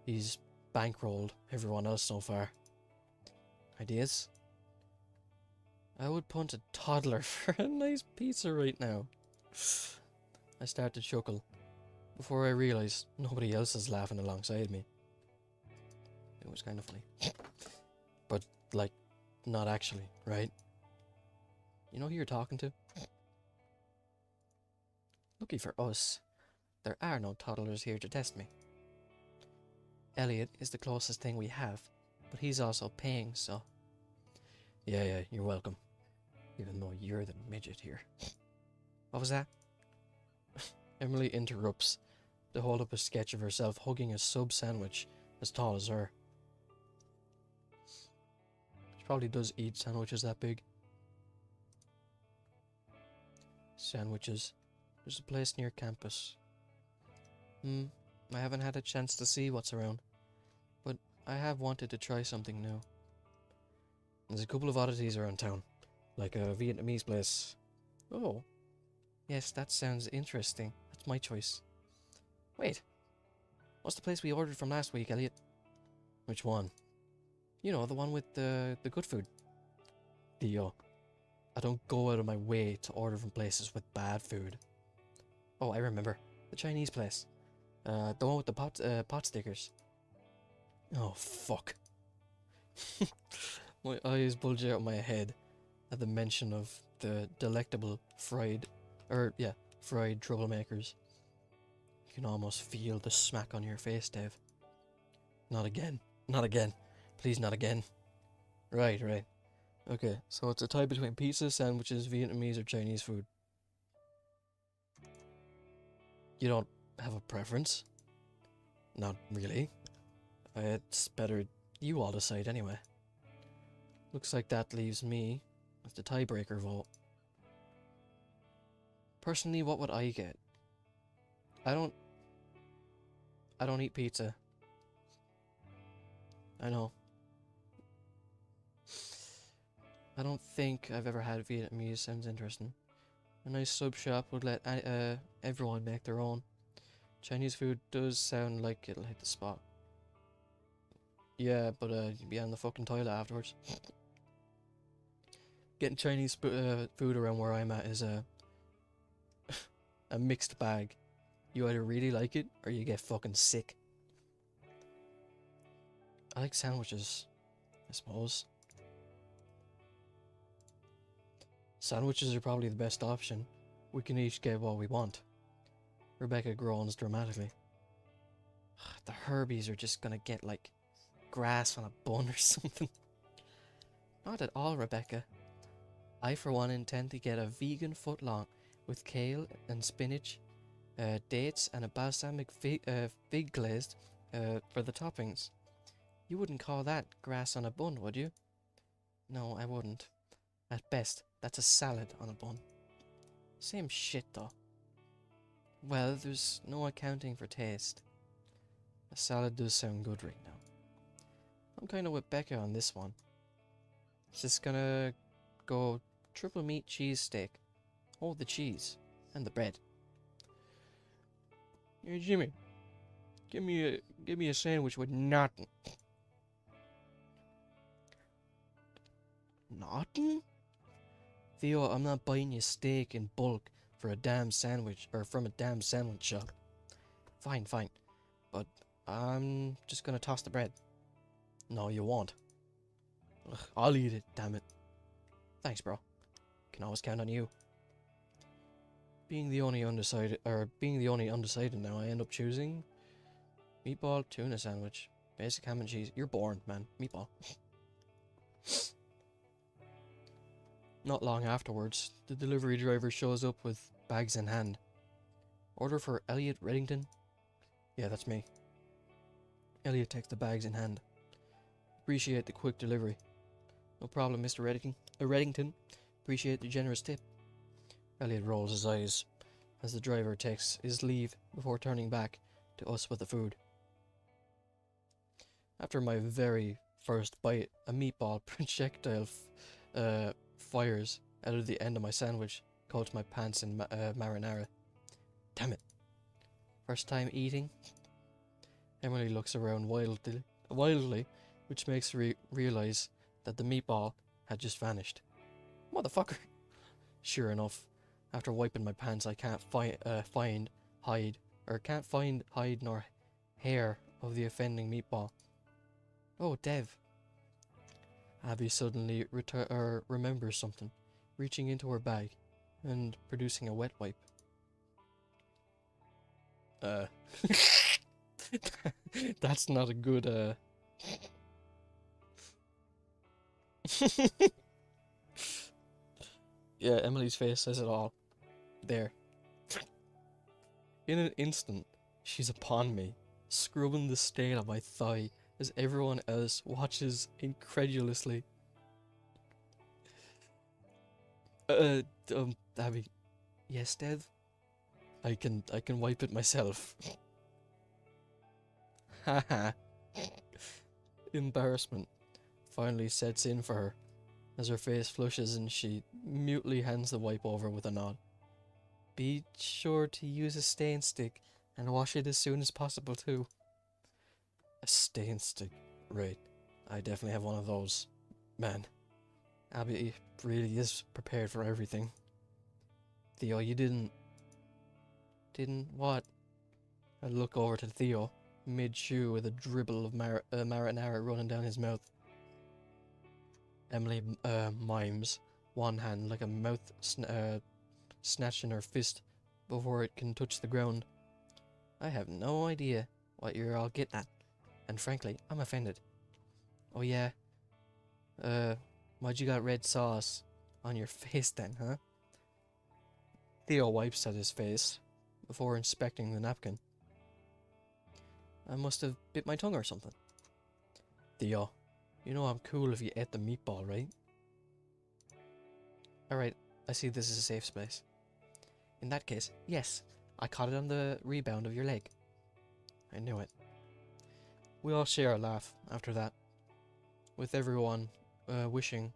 he's bankrolled everyone else so far. Ideas? I would punt a toddler for a nice pizza right now. I start to chuckle before I realize nobody else is laughing alongside me. It was kind of funny. But, like, not actually, right? You know who you're talking to? Lucky for us, there are no toddlers here to test me. Elliot is the closest thing we have, but he's also paying, so... Yeah, you're welcome. Even though you're the midget here. What was that? Emily interrupts to hold up a sketch of herself hugging a sub sandwich as tall as her. She probably does eat sandwiches that big. Sandwiches. There's a place near campus. I haven't had a chance to see what's around, but I have wanted to try something new. There's a couple of oddities around town, like a Vietnamese place. Oh, yes, that sounds interesting. That's my choice. Wait, what's the place we ordered from last week, Elliot? Which one? You know, the one with the good food. Theo, I don't go out of my way to order from places with bad food. Oh, I remember. The Chinese place. The one with the pot stickers. Oh, fuck. My eyes bulge out of my head at the mention of the delectable fried troublemakers. You can almost feel the smack on your face, Dave. Not again. Not again. Please, not again. Right. Okay, so it's a tie between pizza, sandwiches, Vietnamese, or Chinese food. You don't have a preference? Not really. It's better you all decide anyway. Looks like that leaves me with the tiebreaker vote. Personally, what would I get? I don't eat pizza. I know. I don't think I've ever had Vietnamese. Sounds interesting. A nice sub shop would let everyone make their own. Chinese food does sound like it'll hit the spot. Yeah, but you'd be on the fucking toilet afterwards. Getting Chinese food around where I'm at is a mixed bag. You either really like it or you get fucking sick. I like sandwiches, I suppose. Sandwiches are probably the best option. We can each get what we want. Rebecca groans dramatically. The Herbies are just gonna get, like, grass on a bun or something. Not at all, Rebecca. I, for one, intend to get a vegan footlong with kale and spinach, dates, and a balsamic fig glazed for the toppings. You wouldn't call that grass on a bun, would you? No, I wouldn't. At best, that's a salad on a bun. Same shit, though. Well, there's no accounting for taste. A salad does sound good right now. I'm kind of with Becca on this one. Just gonna go triple meat cheese steak. Oh, the cheese and the bread. Hey Jimmy, give me a sandwich with nothing. Nothing? Theo, I'm not buying you steak in bulk for a damn sandwich or from a damn sandwich shop. Fine, fine, but I'm just gonna toss the bread. No, you won't. Ugh, I'll eat it. Damn it. Thanks, bro. Can always count on you. Being the only undecided now, I end up choosing meatball tuna sandwich, basic ham and cheese. You're born, man. Meatball. Not long afterwards, the delivery driver shows up with bags in hand. Order for Elliot Reddington? Yeah, that's me. Elliot takes the bags in hand. Appreciate the quick delivery. No problem, Mr. Reddington. Appreciate the generous tip. Elliot rolls his eyes as the driver takes his leave before turning back to us with the food. After my very first bite, a meatball projectile fires out of the end of my sandwich, caught my pants in marinara. Damn it. First time eating? Emily looks around wildly, which makes her realize that the meatball had just vanished. Motherfucker! Sure enough, after wiping my pants, I can't find hide nor hair of the offending meatball. Oh, Dev. Abby suddenly remembers something, reaching into her bag and producing a wet wipe. That's not a good, Yeah, Emily's face says it all. There. In an instant, she's upon me, scrubbing the stain on my thigh as everyone else watches incredulously. Abby. Yes, Dev? I can wipe it myself. Haha. Embarrassment finally sets in for her as her face flushes and she mutely hands the wipe over with a nod. Be sure to use a stain stick and wash it as soon as possible too. A stain stick, right. I definitely have one of those. Man, Abby really is prepared for everything. Theo, you didn't what? I look over to Theo, mid-chew with a dribble of marinara running down his mouth. Emily mimes one hand like a mouth snatching her fist before it can touch the ground. I have no idea what you're all getting at, and frankly, I'm offended. Oh yeah? Why'd you got red sauce on your face then, huh? Theo wipes at his face before inspecting the napkin. I must have bit my tongue or something. Theo, you know I'm cool if you ate the meatball, right? Alright, I see this is a safe space. In that case, yes, I caught it on the rebound of your leg. I knew it. We all share a laugh after that, with everyone wishing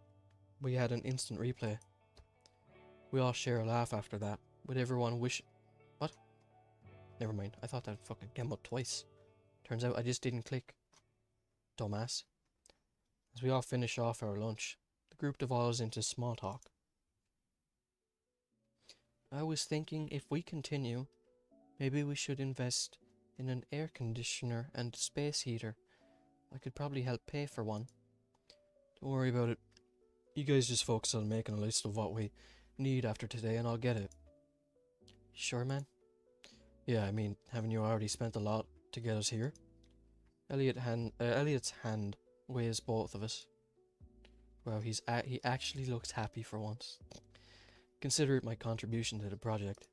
we had an instant replay. We all share a laugh after that, with everyone What? Never mind, I thought that fucking came up twice. Turns out I just didn't click. Dumbass. As we all finish off our lunch, the group devolves into small talk. I was thinking if we continue, maybe we should invest in an air conditioner and space heater. I could probably help pay for one. Don't worry about it. You guys just focus on making a list of what we need after today and I'll get it. Sure, man? Yeah, I mean, haven't you already spent a lot to get us here? Elliot's hand weighs both of us. Wow, he actually looks happy for once. Consider it my contribution to the project.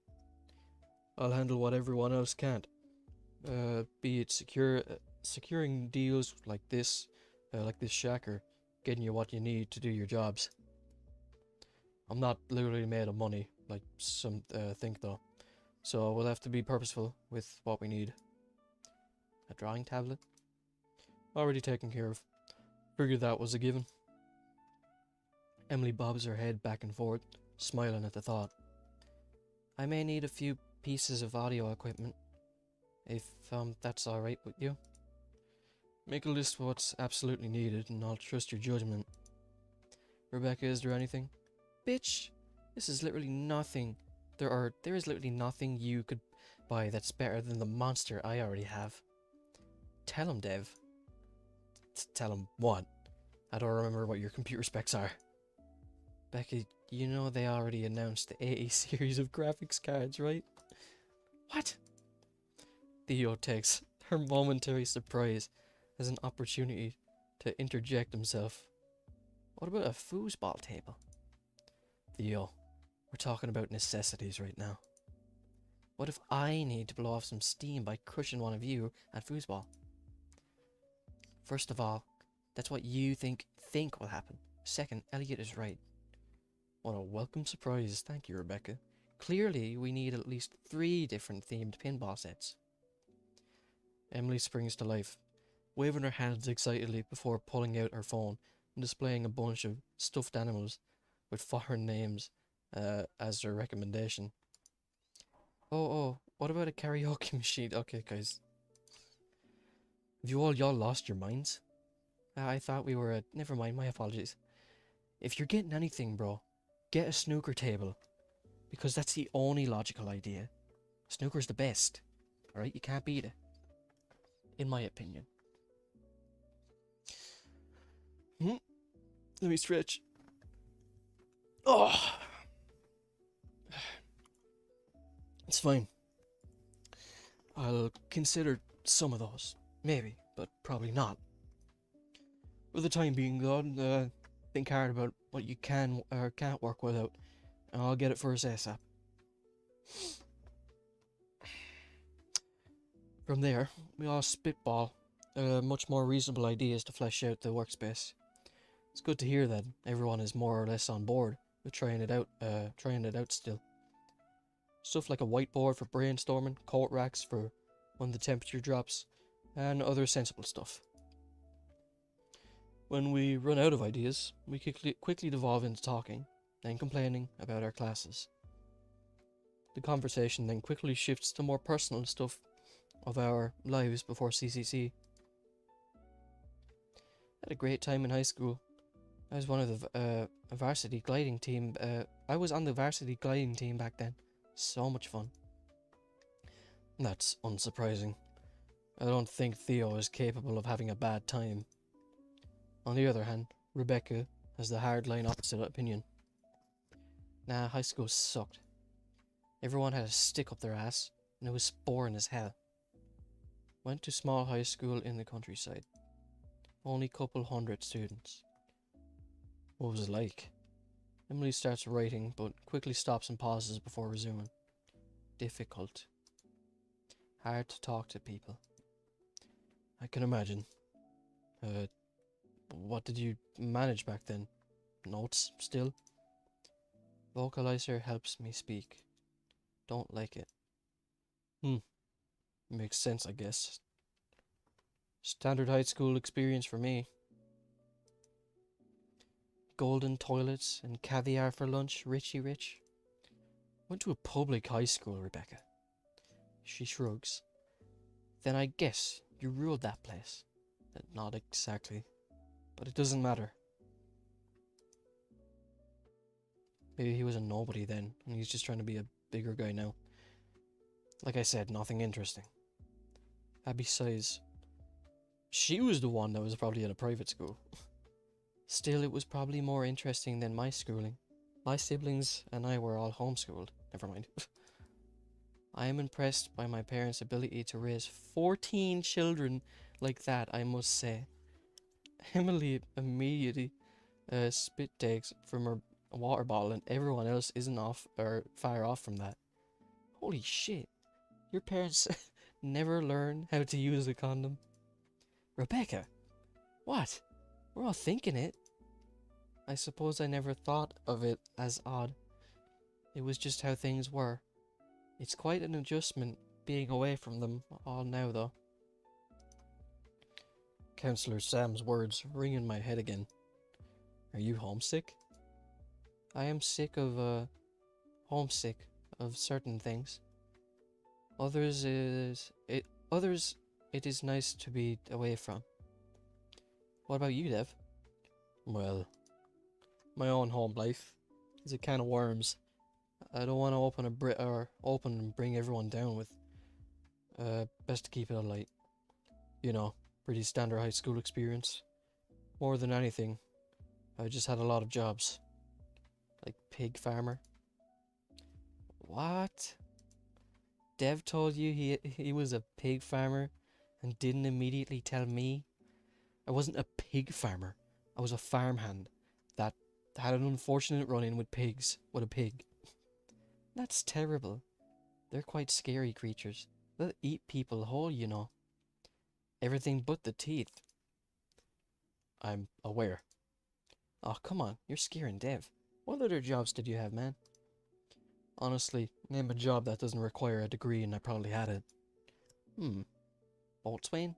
I'll handle what everyone else can't. Be it securing deals like this shack, or getting you what you need to do your jobs. I'm not literally made of money, like some think though. So we'll have to be purposeful with what we need. A drawing tablet? Already taken care of. Figured that was a given. Emily bobs her head back and forth, smiling at the thought. I may need a few pieces of audio equipment, if that's alright with you. Make a list of what's absolutely needed, and I'll trust your judgment. Rebecca, is there anything? Bitch, this is literally nothing. There is literally nothing you could buy that's better than the monster I already have. Tell him, Dev. Tell him what? I don't remember what your computer specs are. Becky, you know they already announced the 80 series of graphics cards, right? What? Theo takes her momentary surprise as an opportunity to interject himself. What about a foosball table? Theo, we're talking about necessities right now. What if I need to blow off some steam by crushing one of you at foosball? First of all, that's what you think will happen. Second, Elliot is right. What a welcome surprise. Thank you, Rebecca. Clearly, we need at least 3 different themed pinball sets. Emily springs to life, waving her hands excitedly before pulling out her phone and displaying a bunch of stuffed animals with foreign names as their recommendation. Oh, what about a karaoke machine? Okay, guys. Have y'all lost your minds? I thought we were never mind, my apologies. If you're getting anything, bro, get a snooker table. Because that's the only logical idea. Snooker's the best. Alright, you can't beat it. In my opinion. Let me stretch. Oh! It's fine. I'll consider some of those. Maybe, but probably not. For the time being, though, think hard about what you can or can't work without, and I'll get it for us ASAP. From there, we all spitball much more reasonable ideas to flesh out the workspace. It's good to hear that everyone is more or less on board with trying it out still. Stuff like a whiteboard for brainstorming, coat racks for when the temperature drops, and other sensible stuff. When we run out of ideas, we quickly devolve into talking, then complaining about our classes. The conversation then quickly shifts to more personal stuff of our lives before CCC. Had a great time in high school. I was one of the varsity gliding team. I was on the varsity gliding team back then. So much fun. That's unsurprising. I don't think Theo is capable of having a bad time. On the other hand, Rebecca has the hardline opposite opinion. Nah, high school sucked. Everyone had a stick up their ass, and it was boring as hell. Went to small high school in the countryside. Only couple hundred students. What was it like? Emily starts writing, but quickly stops and pauses before resuming. Difficult. Hard to talk to people. I can imagine. What did you manage back then? Notes, still? Vocalizer helps me speak. Don't like it. Makes sense, I guess. Standard high school experience for me. Golden toilets and caviar for lunch, Richie Rich. Went to a public high school, Rebecca. She shrugs. Then I guess you ruled that place. Not exactly. But it doesn't matter. Maybe he was a nobody then, and he's just trying to be a bigger guy now. Like I said, nothing interesting. Besides, she was the one that was probably at a private school. Still, it was probably more interesting than my schooling. My siblings and I were all homeschooled. Never mind. I am impressed by my parents' ability to raise 14 children like that, I must say. Emily immediately spit takes from her water bottle, and everyone else isn't far off from that. Holy shit. Your parents never learn how to use a condom? Rebecca, what? We're all thinking it. I suppose I never thought of it as odd. It was just how things were. It's quite an adjustment being away from them all now, though. Counselor Sam's words ring in my head again. Are you homesick? I am sick of, homesick of certain things. Others is it others it is nice to be away from. What about you, Dev? Well, my own home life is a can of worms. I don't want to open and bring everyone down with. Best to keep it light. You know, pretty standard high school experience. More than anything, I just had a lot of jobs, like pig farmer. What? Dev told you he was a pig farmer, and didn't immediately tell me? I wasn't a pig farmer. I was a farmhand that had an unfortunate run-in with pigs, with a pig. That's terrible. They're quite scary creatures. They'll eat people whole, you know. Everything but the teeth. I'm aware. Oh, come on. You're scaring Dev. What other jobs did you have, man? Honestly, name a job that doesn't require a degree and I probably had it. Boatswain?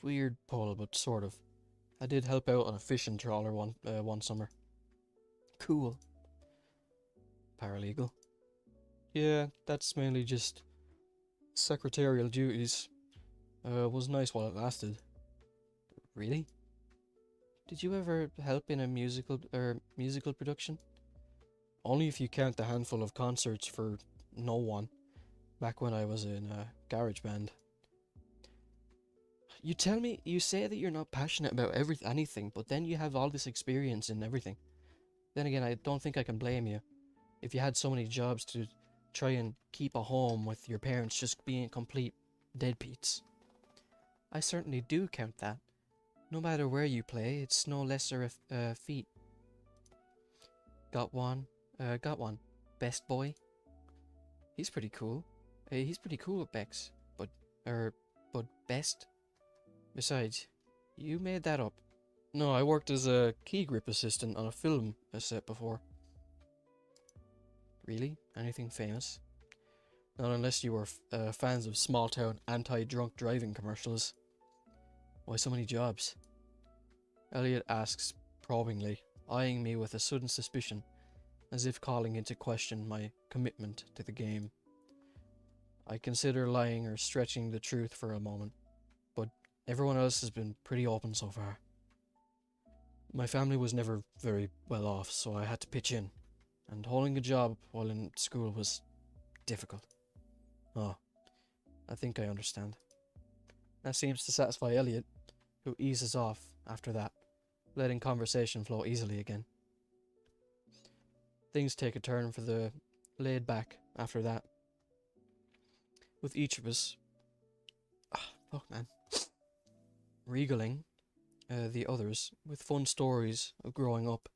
Weird pull, but sort of. I did help out on a fishing trawler one summer. Cool. Paralegal? Yeah, that's mainly just secretarial duties. Was nice while it lasted. Really? Did you ever help in a musical production? Only if you count the handful of concerts for no one, back when I was in a garage band. You say that you're not passionate about anything, but then you have all this experience in everything. Then again, I don't think I can blame you. If you had so many jobs to try and keep a home with your parents just being complete deadbeats. I certainly do count that. No matter where you play, it's no lesser a feat. Got one. Got one. Best boy. He's pretty cool. He's pretty cool with Bex. But best? Besides, you made that up. No, I worked as a key grip assistant on a film set before. Really? Anything famous? Not unless you were fans of small-town anti-drunk driving commercials. Why so many jobs? Elliot asks probingly, eyeing me with a sudden suspicion, as if calling into question my commitment to the game. I consider lying or stretching the truth for a moment, but everyone else has been pretty open so far. My family was never very well off, so I had to pitch in, and holding a job while in school was difficult. Oh, I think I understand. That seems to satisfy Elliot, who eases off after that, letting conversation flow easily again. Things take a turn for the laid back after that, with each of us, regaling the others with fun stories of growing up.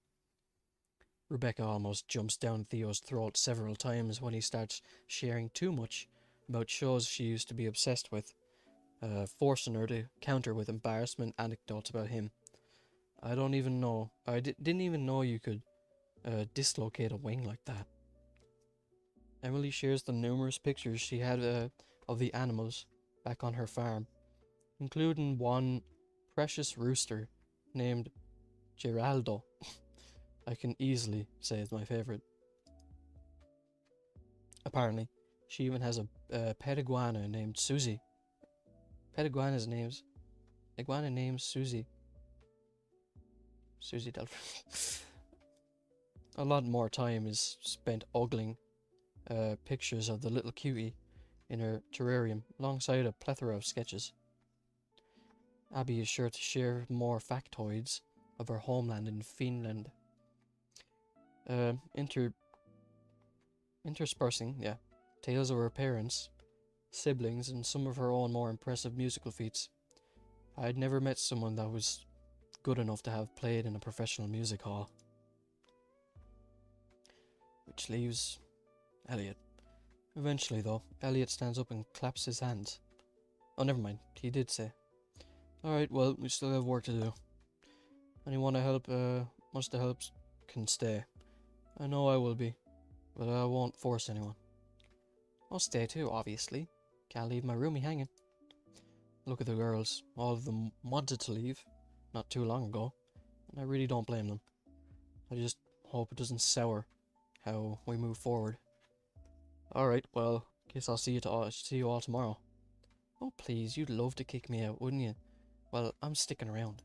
Rebecca almost jumps down Theo's throat several times when he starts sharing too much about shows she used to be obsessed with, forcing her to counter with embarrassment anecdotes about him. I didn't even know you could dislocate a wing like that. Emily shares the numerous pictures she had of the animals back on her farm, including one precious rooster named Geraldo. I can easily say is my favorite. Apparently, she even has a pet iguana named Susie. Iguana named Susie. Susie Delphin. A lot more time is spent ogling pictures of the little cutie in her terrarium alongside a plethora of sketches. Abby is sure to share more factoids of her homeland in Finland. Interspersing, tales of her parents, siblings, and some of her own more impressive musical feats. I had never met someone that was good enough to have played in a professional music hall. Which leaves Elliot. Eventually, though, Elliot stands up and claps his hands. Oh, never mind. He did say. Alright, well, we still have work to do. Anyone to help, wants to help can stay. I know I will be, but I won't force anyone. I'll stay too, obviously. Can't leave my roomie hanging. Look at the girls. All of them wanted to leave not too long ago, and I really don't blame them. I just Hope it doesn't sour how we move forward. Alright, well, guess I'll see you all tomorrow. Oh please, you'd love to kick me out, wouldn't you? Well, I'm sticking around.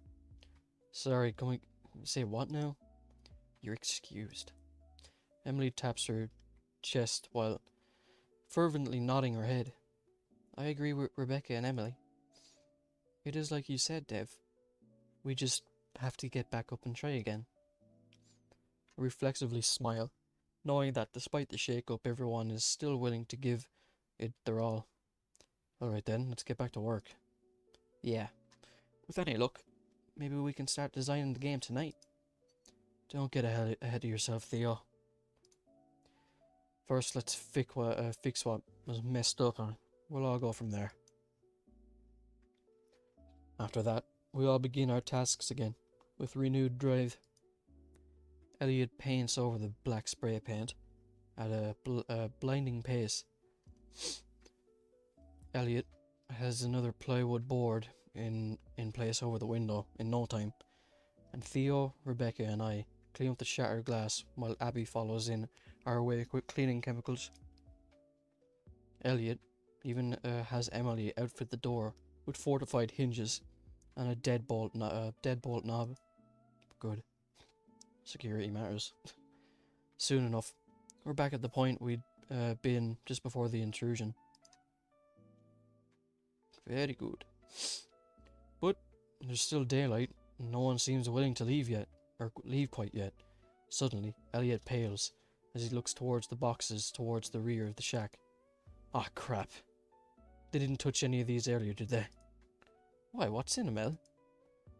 Sorry, can we say what now? You're excused. Emily taps her chest while fervently nodding her head. I agree with Rebecca and Emily. It is like you said, Dev. We just have to get back up and try again. I reflexively smile, knowing that despite the shake-up, everyone is still willing to give it their all. Alright then, let's get back to work. Yeah. With any luck, maybe we can start designing the game tonight. Don't get ahead of yourself, Theo. First, let's fix what was messed up, and we'll all go from there. After that, we all begin our tasks again, with renewed drive. Elliot paints over the black spray paint at a blinding pace. Elliot has another plywood board in place over the window in no time, and Theo, Rebecca and I clean up the shattered glass while Abby follows in our wake with cleaning chemicals. Elliot even has Emily outfit the door with fortified hinges and a deadbolt knob. Good. Security matters. Soon enough, we're back at the point we'd been just before the intrusion. Very good. But there's still daylight, and no one seems willing to leave yet, or leave quite yet. Suddenly, Elliot pales as he looks towards the boxes towards the rear of the shack. Ah, crap. They didn't touch any of these earlier, did they? Why, what's in them, El?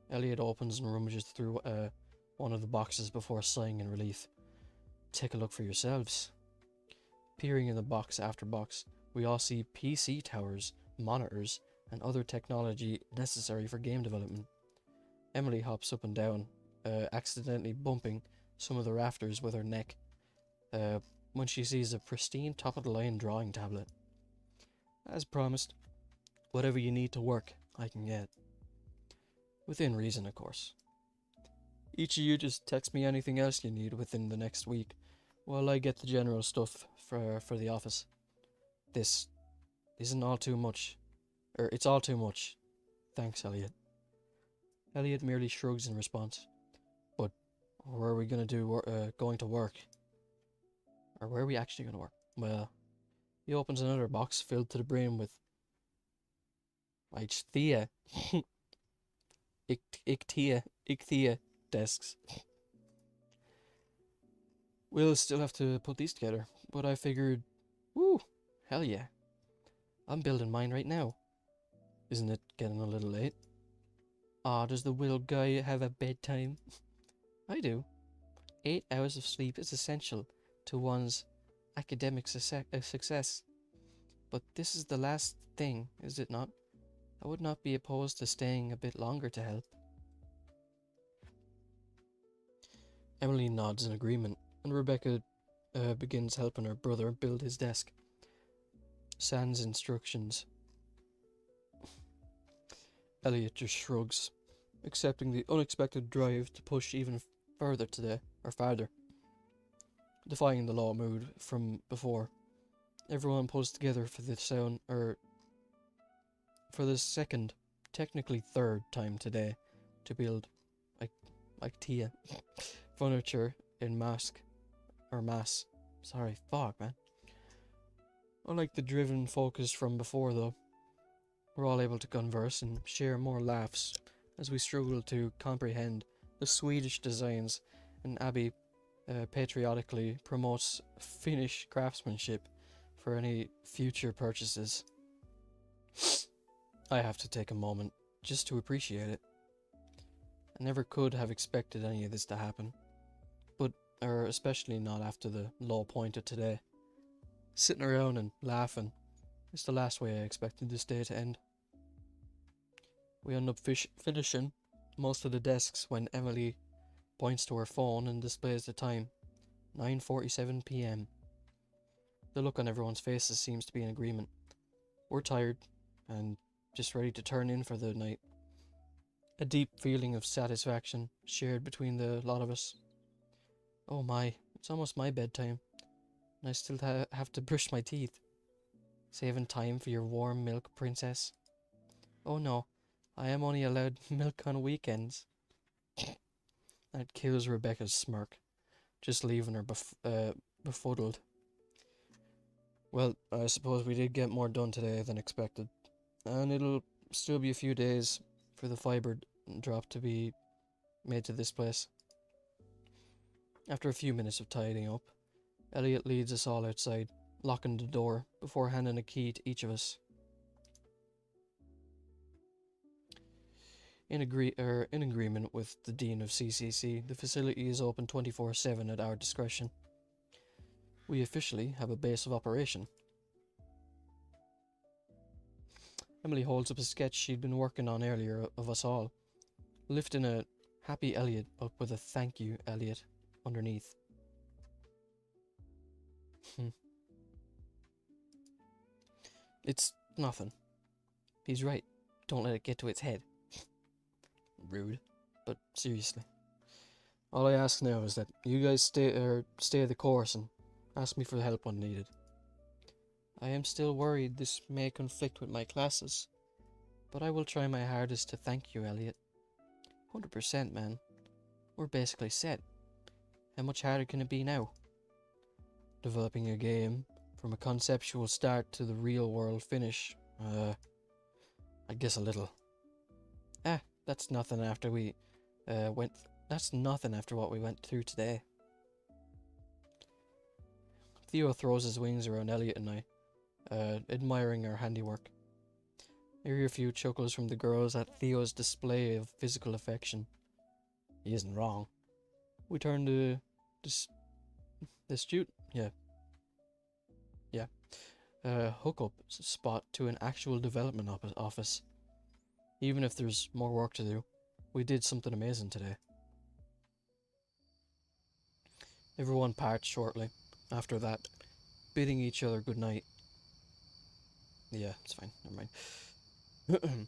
Elliot opens and rummages through one of the boxes before sighing in relief. Take a look for yourselves. Peering in the box after box, we all see PC towers, monitors, and other technology necessary for game development. Emily hops up and down, accidentally bumping some of the rafters with her neck when she sees a pristine top-of-the-line drawing tablet. As promised, whatever you need to work, I can get. Within reason, of course. Each of you just text me anything else you need within the next week, while I get the general stuff for the office. This isn't all too much. It's all too much. Thanks, Elliot. Elliot merely shrugs in response. But where are we going to work? Or where are we actually going to work? Well, he opens another box filled to the brim with Ichthea. Ichthea desks. We'll still have to put these together, but I figured, woo, hell yeah. I'm building mine right now. Isn't it getting a little late? Ah, does the little guy have a bedtime? I do. 8 hours of sleep is essential to one's academic success. But this is the last thing, is it not? I would not be opposed to staying a bit longer to help. Emily nods in agreement, and Rebecca begins helping her brother build his desk. Sans instructions. Elliot just shrugs, accepting the unexpected drive to push even further today, or farther. Defying the law mood from before, everyone pulls together for the second, technically third time today, to build IKEA furniture in mass. Sorry, fuck, man. Unlike the driven focus from before, though, we're all able to converse and share more laughs as we struggle to comprehend the Swedish designs, and Abby patriotically promotes Finnish craftsmanship for any future purchases. I have to take a moment just to appreciate it. I never could have expected any of this to happen, or especially not after the low point of today. Sitting around and laughing is the last way I expected this day to end. We end up finishing most of the desks when Emily points to her phone and displays the time, 9:47 p.m. The look on everyone's faces seems to be in agreement. We're tired and just ready to turn in for the night. A deep feeling of satisfaction shared between the lot of us. Oh my, it's almost my bedtime, and I still have to brush my teeth. Saving time for your warm milk, princess. Oh no, I am only allowed milk on weekends. That kills Rebecca's smirk, just leaving her befuddled. Well, I suppose we did get more done today than expected, and it'll still be a few days for the fibre drop to be made to this place. After a few minutes of tidying up, Elliot leads us all outside, locking the door before handing a key to each of us. In agreement with the Dean of CCC, the facility is open 24/7 at our discretion. We officially have a base of operation. Emily holds up a sketch she'd been working on earlier of us all, lifting a happy Elliot up with a "Thank you, Elliot" underneath. It's nothing. He's right. Don't let it get to its head. Rude. But seriously. All I ask now is that you guys stay the course and ask me for help when needed. I am still worried this may conflict with my classes, but I will try my hardest to thank you, Elliot. 100%, man. We're basically set. How much harder can it be now? Developing a game from a conceptual start to the real world finish. I guess a little. That's nothing after That's nothing after what we went through today. Theo throws his wings around Elliot and I, admiring our handiwork. I hear a few chuckles from the girls at Theo's display of physical affection. He isn't wrong. We turn to the student, hookup spot to an actual development office. Even if there's more work to do, we did something amazing today. Everyone parts shortly, after that, bidding each other good night. Yeah, it's fine, never mind.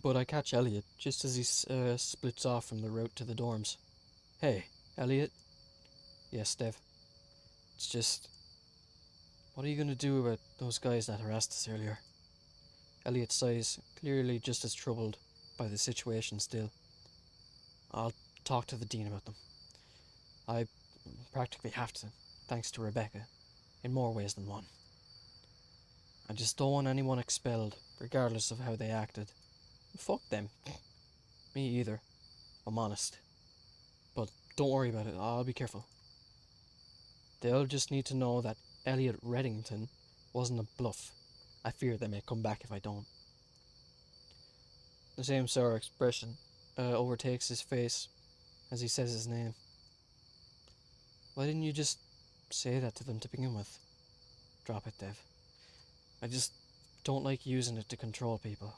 But I catch Elliot just as he splits off from the route to the dorms. Hey, Elliot? Yes, Dev. It's just... What are you gonna do about those guys that harassed us earlier? Elliot sighs, clearly just as troubled by the situation still. I'll talk to the dean about them. I practically have to, thanks to Rebecca, in more ways than one. I just don't want anyone expelled, regardless of how they acted. Fuck them. Me either. I'm honest. But don't worry about it, I'll be careful. They'll just need to know that Elliot Reddington wasn't a bluff. I fear they may come back if I don't. The same sour expression overtakes his face as he says his name. Why didn't you just say that to them to begin with? Drop it, Dev. I just don't like using it to control people.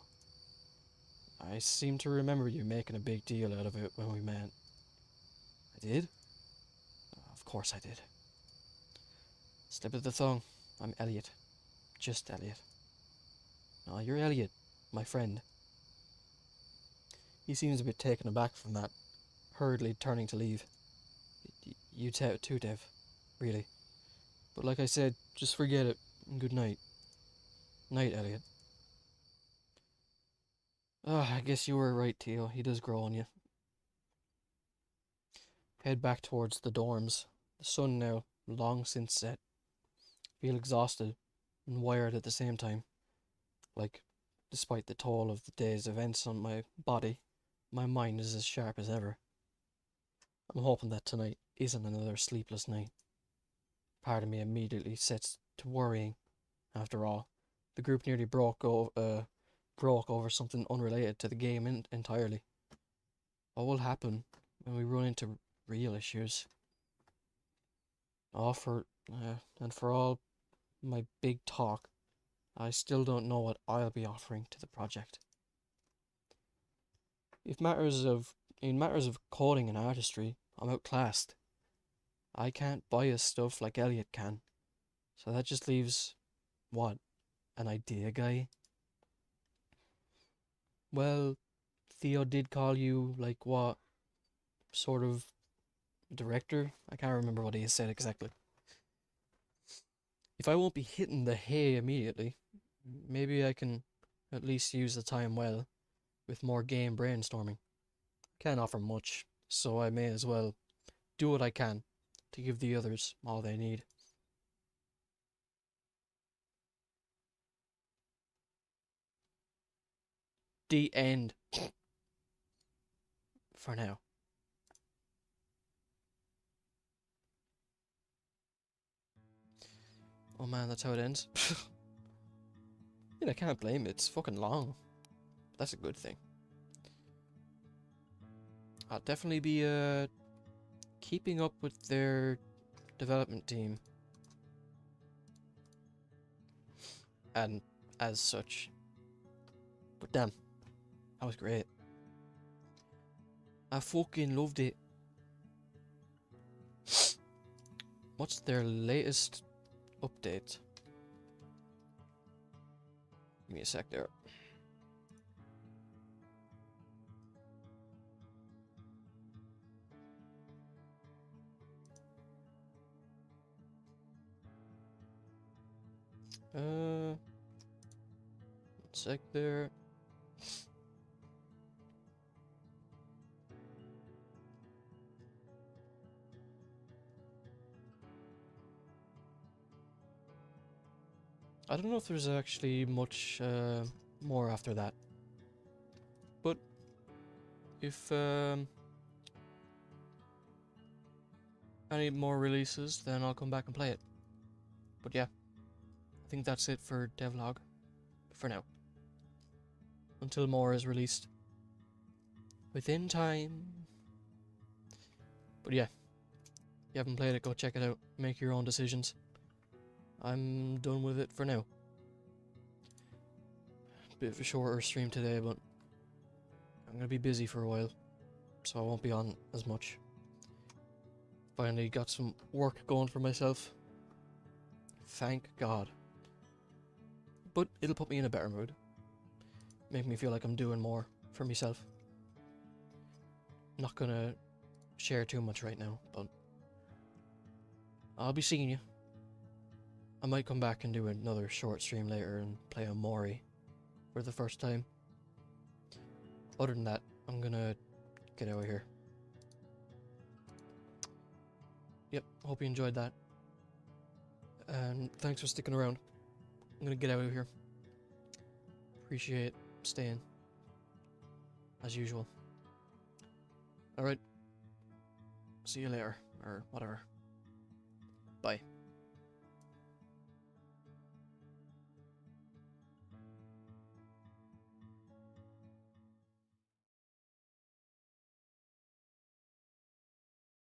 I seem to remember you making a big deal out of it when we met. I did? Of course I did. Slip of the tongue. I'm Elliot. Just Elliot. No, you're Elliot, my friend. He seems a bit taken aback from that, hurriedly turning to leave. You too, Dev. Really. But like I said, just forget it. Good night. Night, Elliot. I guess you were right, Theo. He does grow on you. Head back towards the dorms. The sun now long since set. Feel exhausted and wired at the same time. Like, despite the toll of the day's events on my body, my mind is as sharp as ever. I'm hoping that tonight isn't another sleepless night. Part of me immediately sets to worrying. After all, the group nearly broke over something unrelated to the game entirely. What will happen when we run into real issues? And for all my big talk, I still don't know what I'll be offering to the project. In matters of coding and artistry, I'm outclassed. I can't bias stuff like Elliot can, so that just leaves, what, an idea guy? Well, Theo did call you, like, what, sort of director. I can't remember what he said exactly. If I won't be hitting the hay immediately, maybe I can at least use the time well with more game brainstorming. Can't offer much, so I may as well do what I can to give the others all they need. The end. For now. Oh man, that's how it ends. I can't blame it. It's fucking long. That's a good thing. I'll definitely be keeping up with their development team. And as such. But damn, that was great. I fucking loved it. What's their latest update? Give me a sec there. One sec there. I don't know if there's actually much more after that. But if any more releases, then I'll come back and play it. But yeah, I think that's it for Devlog for now. Until more is released within time. But yeah, if you haven't played it, go check it out. Make your own decisions. I'm done with it for now. Bit of a shorter stream today, but I'm gonna be busy for a while, so I won't be on as much. Finally got some work going for myself. Thank God. But it'll put me in a better mood. Make me feel like I'm doing more for myself. Not gonna share too much right now, but I'll be seeing you. I might come back and do another short stream later and play a Mori for the first time. Other than that, I'm gonna get out of here. Yep, hope you enjoyed that. And thanks for sticking around. I'm gonna get out of here. Appreciate staying, as usual. Alright. See you later, or whatever. Bye.